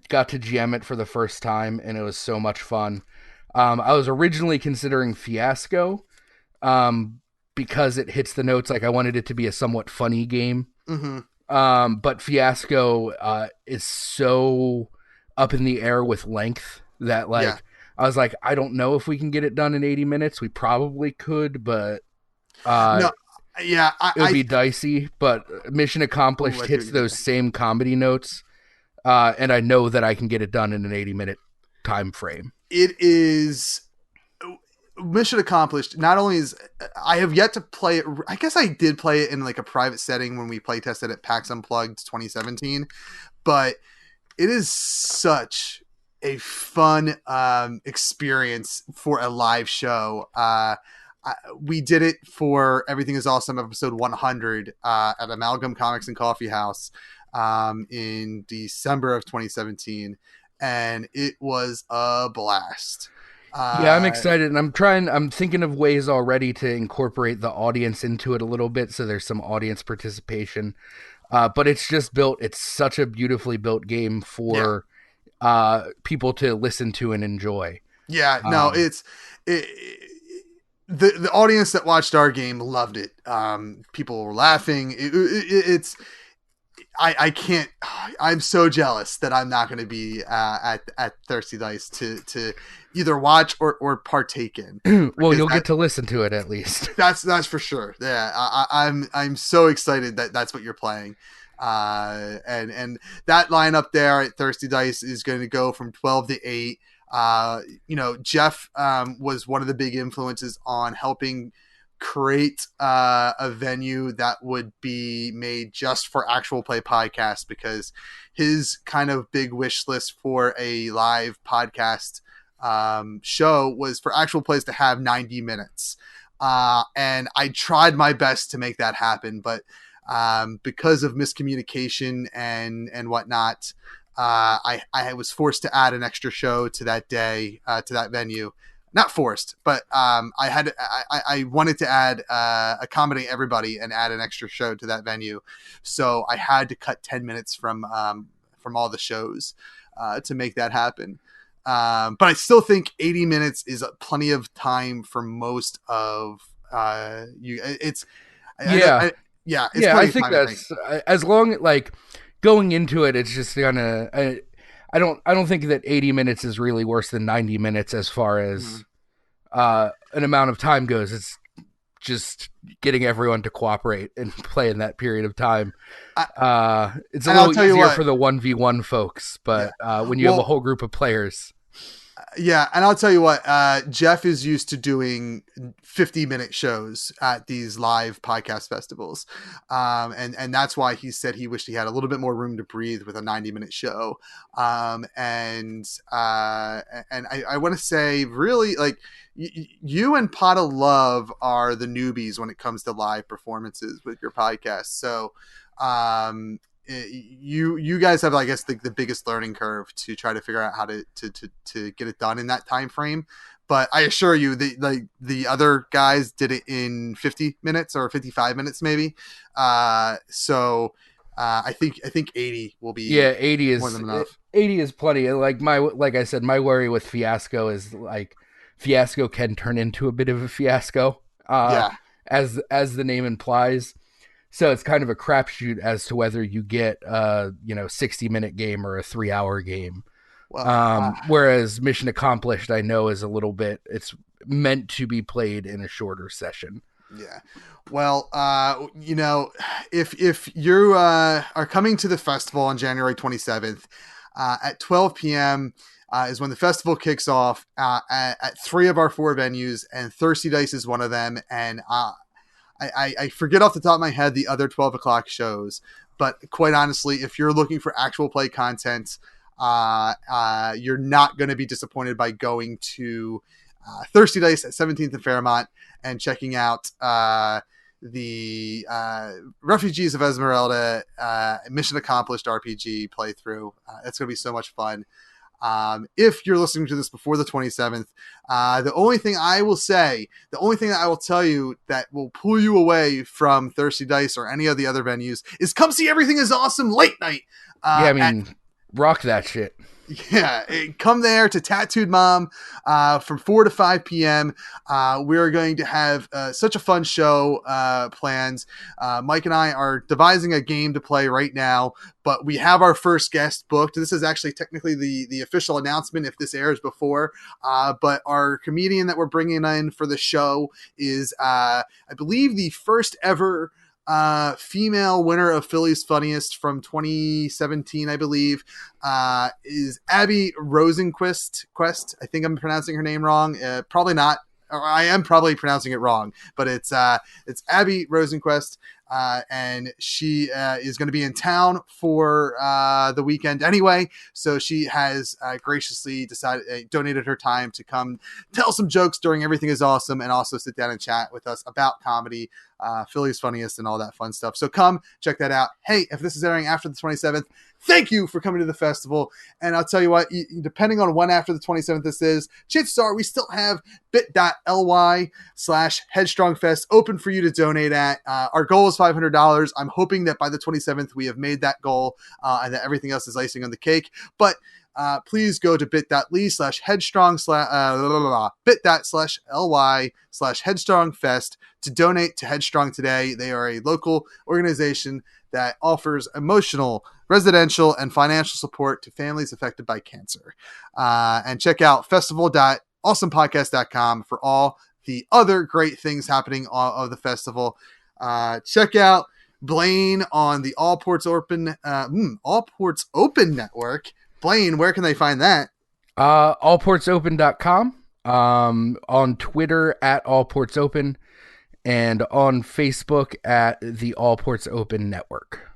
got to GM it for the first time, and it was so much fun. I was originally considering Fiasco, because it hits the notes. Like, I wanted it to be a somewhat funny game. Mm-hmm. But Fiasco is so up in the air with length that I was like, I don't know if we can get it done in 80 minutes. We probably could, but it would be dicey. But Mission Accomplished hits those same comedy notes, and I know that I can get it done in an 80-minute time frame. It is Mission Accomplished. Not only is I have yet to play it. I guess I did play it in like a private setting when we play tested at PAX Unplugged 2017, but it is such a fun experience for a live show. We did it for Everything is Awesome episode 100 at Amalgam Comics and Coffee House in December of 2017, and it was a blast. Yeah, I'm excited, and I'm thinking of ways already to incorporate the audience into it a little bit, so there's some audience participation. But it's such a beautifully built game for people to listen to and enjoy. Yeah, no, the audience that watched our game loved it. People were laughing. I can't. I'm so jealous that I'm not going to be at Thirsty Dice to either watch or partake in. Well, you'll get to listen to it at least. That's for sure. Yeah, I'm so excited that that's what you're playing. And that lineup there at Thirsty Dice is going to go from 12 to 8. Jeff was one of the big influences on helping create a venue that would be made just for actual play podcasts, because his kind of big wish list for a live podcast show was for Actual Plays to have 90 minutes. And I tried my best to make that happen, but because of miscommunication and whatnot, I was forced to add an extra show to that day, to that venue. Not forced, but I wanted to add accommodate everybody and add an extra show to that venue, so I had to cut 10 minutes from all the shows to make that happen. But I still think 80 minutes is plenty of time for most of you. It's Yeah. It's Yeah, plenty I of think time, that's as long like going into it. It's just gonna. I don't think that 80 minutes is really worse than 90 minutes as far as an amount of time goes. It's just getting everyone to cooperate and play in that period of time. It's a little easier for the 1v1 folks, but when you have a whole group of players. Yeah, and I'll tell you what, Jeff is used to doing 50-minute shows at these live podcast festivals. And that's why he said he wished he had a little bit more room to breathe with a 90-minute show. And I want to say, really, like, you and Pot of Love are the newbies when it comes to live performances with your podcast. So you guys have, I guess, the biggest learning curve to try to figure out how to get it done in that time frame. But I assure you, the other guys did it in 50 minutes or 55 minutes, maybe. So I think 80 will be 80 is more than enough. 80 is plenty. Like I said, my worry with Fiasco is like Fiasco can turn into a bit of a fiasco. As the name implies. So it's kind of a crapshoot as to whether you get 60-minute game or a 3-hour game. Well, whereas Mission Accomplished, I know, is a little bit. It's meant to be played in a shorter session. Yeah. Well, if you are coming to the festival on January 27th at 12 p.m. Is when the festival kicks off at 3 of our 4 venues, and Thirsty Dice is one of them. And I forget off the top of my head the other 12 o'clock shows, but quite honestly, if you're looking for actual play content, you're not going to be disappointed by going to Thirsty Dice at 17th and Fairmont and checking out the Refugees of Esmeralda Mission Accomplished RPG playthrough. It's going to be so much fun. If you're listening to this before the 27th, the only thing I will tell you that will pull you away from Thirsty Dice or any of the other venues is come see Everything Is Awesome late night. Rock that shit. Yeah, come there to Tattooed Mom from 4 to 5 p.m. We're going to have such a fun show planned. Mike and I are devising a game to play right now, but we have our first guest booked. This is actually technically the official announcement if this airs before, but our comedian that we're bringing in for the show is, I believe, the first ever female winner of Philly's Funniest from 2017, I believe, is Abby Rosenquist. I think I'm pronouncing her name wrong. Probably not. Or I am probably pronouncing it wrong, but it's Abby Rosenquist. And she is going to be in town for the weekend anyway. So she has graciously donated her time to come tell some jokes during Everything Is Awesome and also sit down and chat with us about comedy, Philly's Funniest and all that fun stuff. So come check that out. Hey, if this is airing after the 27th, thank you for coming to the festival. And I'll tell you what, depending on when after the 27th this is, chances are we still have bit.ly/HeadstrongFest open for you to donate at. Our goal is $500. I'm hoping that by the 27th we have made that goal and that everything else is icing on the cake. But please go to bit.ly/Headstrong/Headstrongfest to donate to Headstrong today. They are a local organization that offers emotional, residential, and financial support to families affected by cancer. And check out festival.awesomepodcast.com for all the other great things happening of the festival. Check out Blaine on the All Ports Open network. Blaine, where can they find that? Allportsopen.com, on Twitter at allportsopen, and on Facebook at the All Ports Open Network.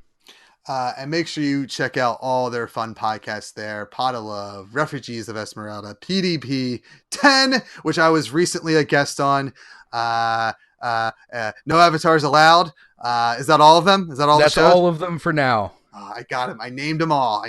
And make sure you check out all their fun podcasts there. Pot of Love, Refugees of Esmeralda, PDP 10, which I was recently a guest on. No Avatars Allowed. Is that all of them? Is that all That's the shows? all of them for now. I got him. I named them all.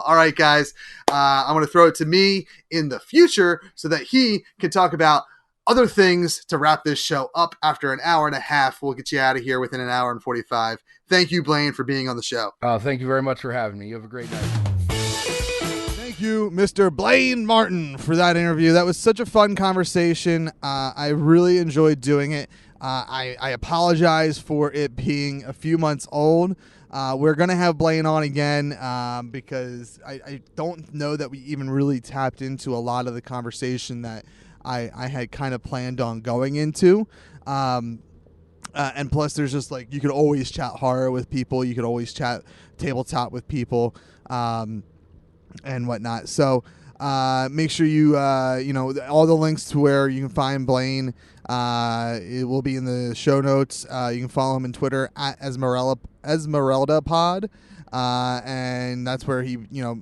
All right, guys. I'm going to throw it to me in the future so that he can talk about other things to wrap this show up after an hour and a half. We'll get you out of here within an hour and 45. Thank you, Blaine, for being on the show. Thank you very much for having me. You have a great night. Thank you, Mr. Blaine Martin, for that interview. That was such a fun conversation. I really enjoyed doing it. I apologize for it being a few months old. We're going to have Blaine on again because I don't know that we even really tapped into a lot of the conversation that I had kind of planned on going into. And plus, there's just like, you could always chat horror with people. You could always chat tabletop with people and whatnot. So make sure you, all the links to where you can find Blaine, it will be in the show notes. You can follow him on Twitter at Esmerelda Pod. And that's where he,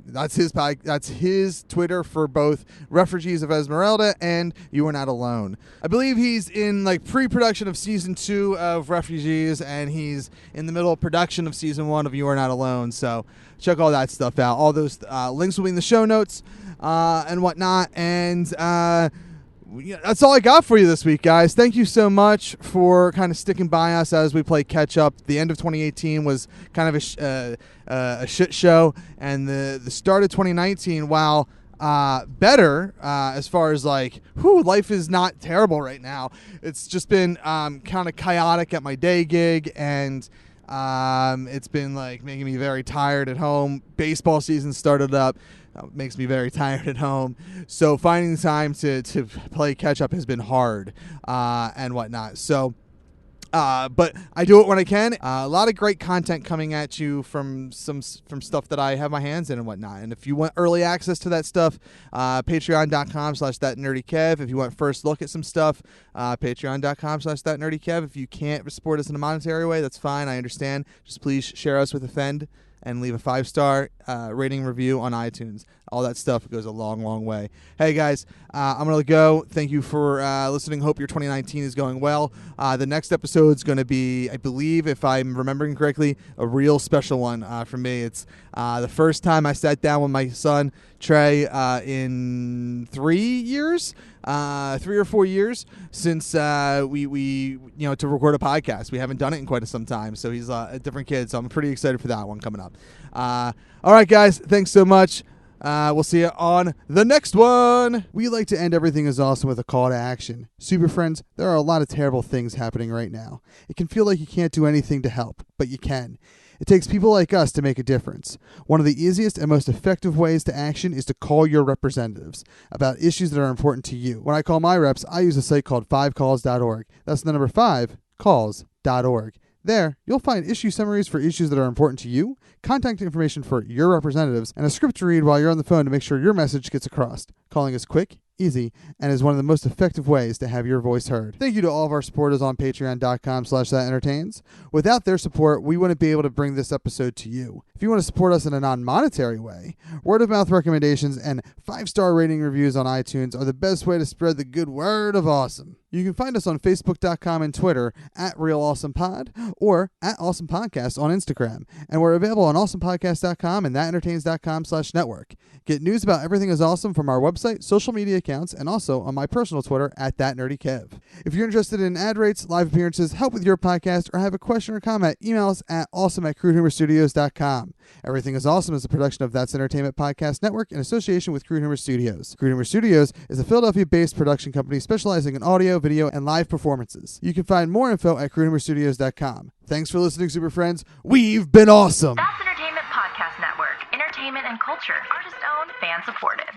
that's his Twitter for both Refugees of Esmeralda and You Are Not Alone. I believe he's in like pre-production of season 2 of Refugees, and he's in the middle of production of season 1 of You Are Not Alone. So check all that stuff out. All those links will be in the show notes and whatnot. And that's all I got for you this week, guys. Thank you so much for kind of sticking by us as we play catch up. The end of 2018 was kind of a shit show, and the start of 2019, while better as far as like, life is not terrible right now. It's just been kind of chaotic at my day gig, and it's been like making me very tired at home. Baseball season started up. Makes me very tired at home. So finding time to play catch up has been hard and whatnot. So, but I do it when I can. A lot of great content coming at you from stuff that I have my hands in and whatnot. And if you want early access to that stuff, patreon.com/thatnerdykev. If you want first look at some stuff, patreon.com/thatnerdykev. If you can't support us in a monetary way, that's fine. I understand. Just please share us with a friend and leave a 5-star rating review on iTunes. All that stuff goes a long, long way. Hey, guys, I'm going to go. Thank you for listening. Hope your 2019 is going well. The next episode is going to be, I believe, if I'm remembering correctly, a real special one for me. It's the first time I sat down with my son, Trey, in 3 years. 3 or 4 years since we to record a podcast. We haven't done it in quite some time, so he's a different kid, so I'm pretty excited for that one coming up. All right, guys, thanks so much. We'll see you on the next one. We like to end Everything Is Awesome with a call to action. Super friends, there are a lot of terrible things happening right now. It can feel like you can't do anything to help, but you can. It takes people like us to make a difference. One of the easiest and most effective ways to action is to call your representatives about issues that are important to you. When I call my reps, I use a site called 5calls.org. That's the number 5calls.org. There, you'll find issue summaries for issues that are important to you, contact information for your representatives, and a script to read while you're on the phone to make sure your message gets across. Calling is quick, easy, and is one of the most effective ways to have your voice heard. Thank you to all of our supporters on patreon.com/thatentertains. Without their support, we wouldn't be able to bring this episode to you. If you want to support us in a non-monetary way, word-of-mouth recommendations and 5-star rating reviews on iTunes are the best way to spread the good word of awesome. You can find us on Facebook.com and Twitter at RealAwesomePod or at Awesome Podcast on Instagram. And we're available on AwesomePodcast.com and ThatEntertains.com/network. Get news about Everything Is Awesome from our website, social media accounts, and also on my personal Twitter at ThatNerdyKev. If you're interested in ad rates, live appearances, help with your podcast, or have a question or comment, email us at awesome@crudeHumorstudios.com. Everything Is Awesome is a production of That's Entertainment Podcast Network in association with Crude Humor Studios. Crude Humor Studios is a Philadelphia-based production company specializing in audio, video, and live performances. You can find more info at crudehumorstudios.com. Thanks for listening, super friends. We've been awesome. That's Entertainment Podcast Network. Entertainment and culture. Artist-owned, fan-supported.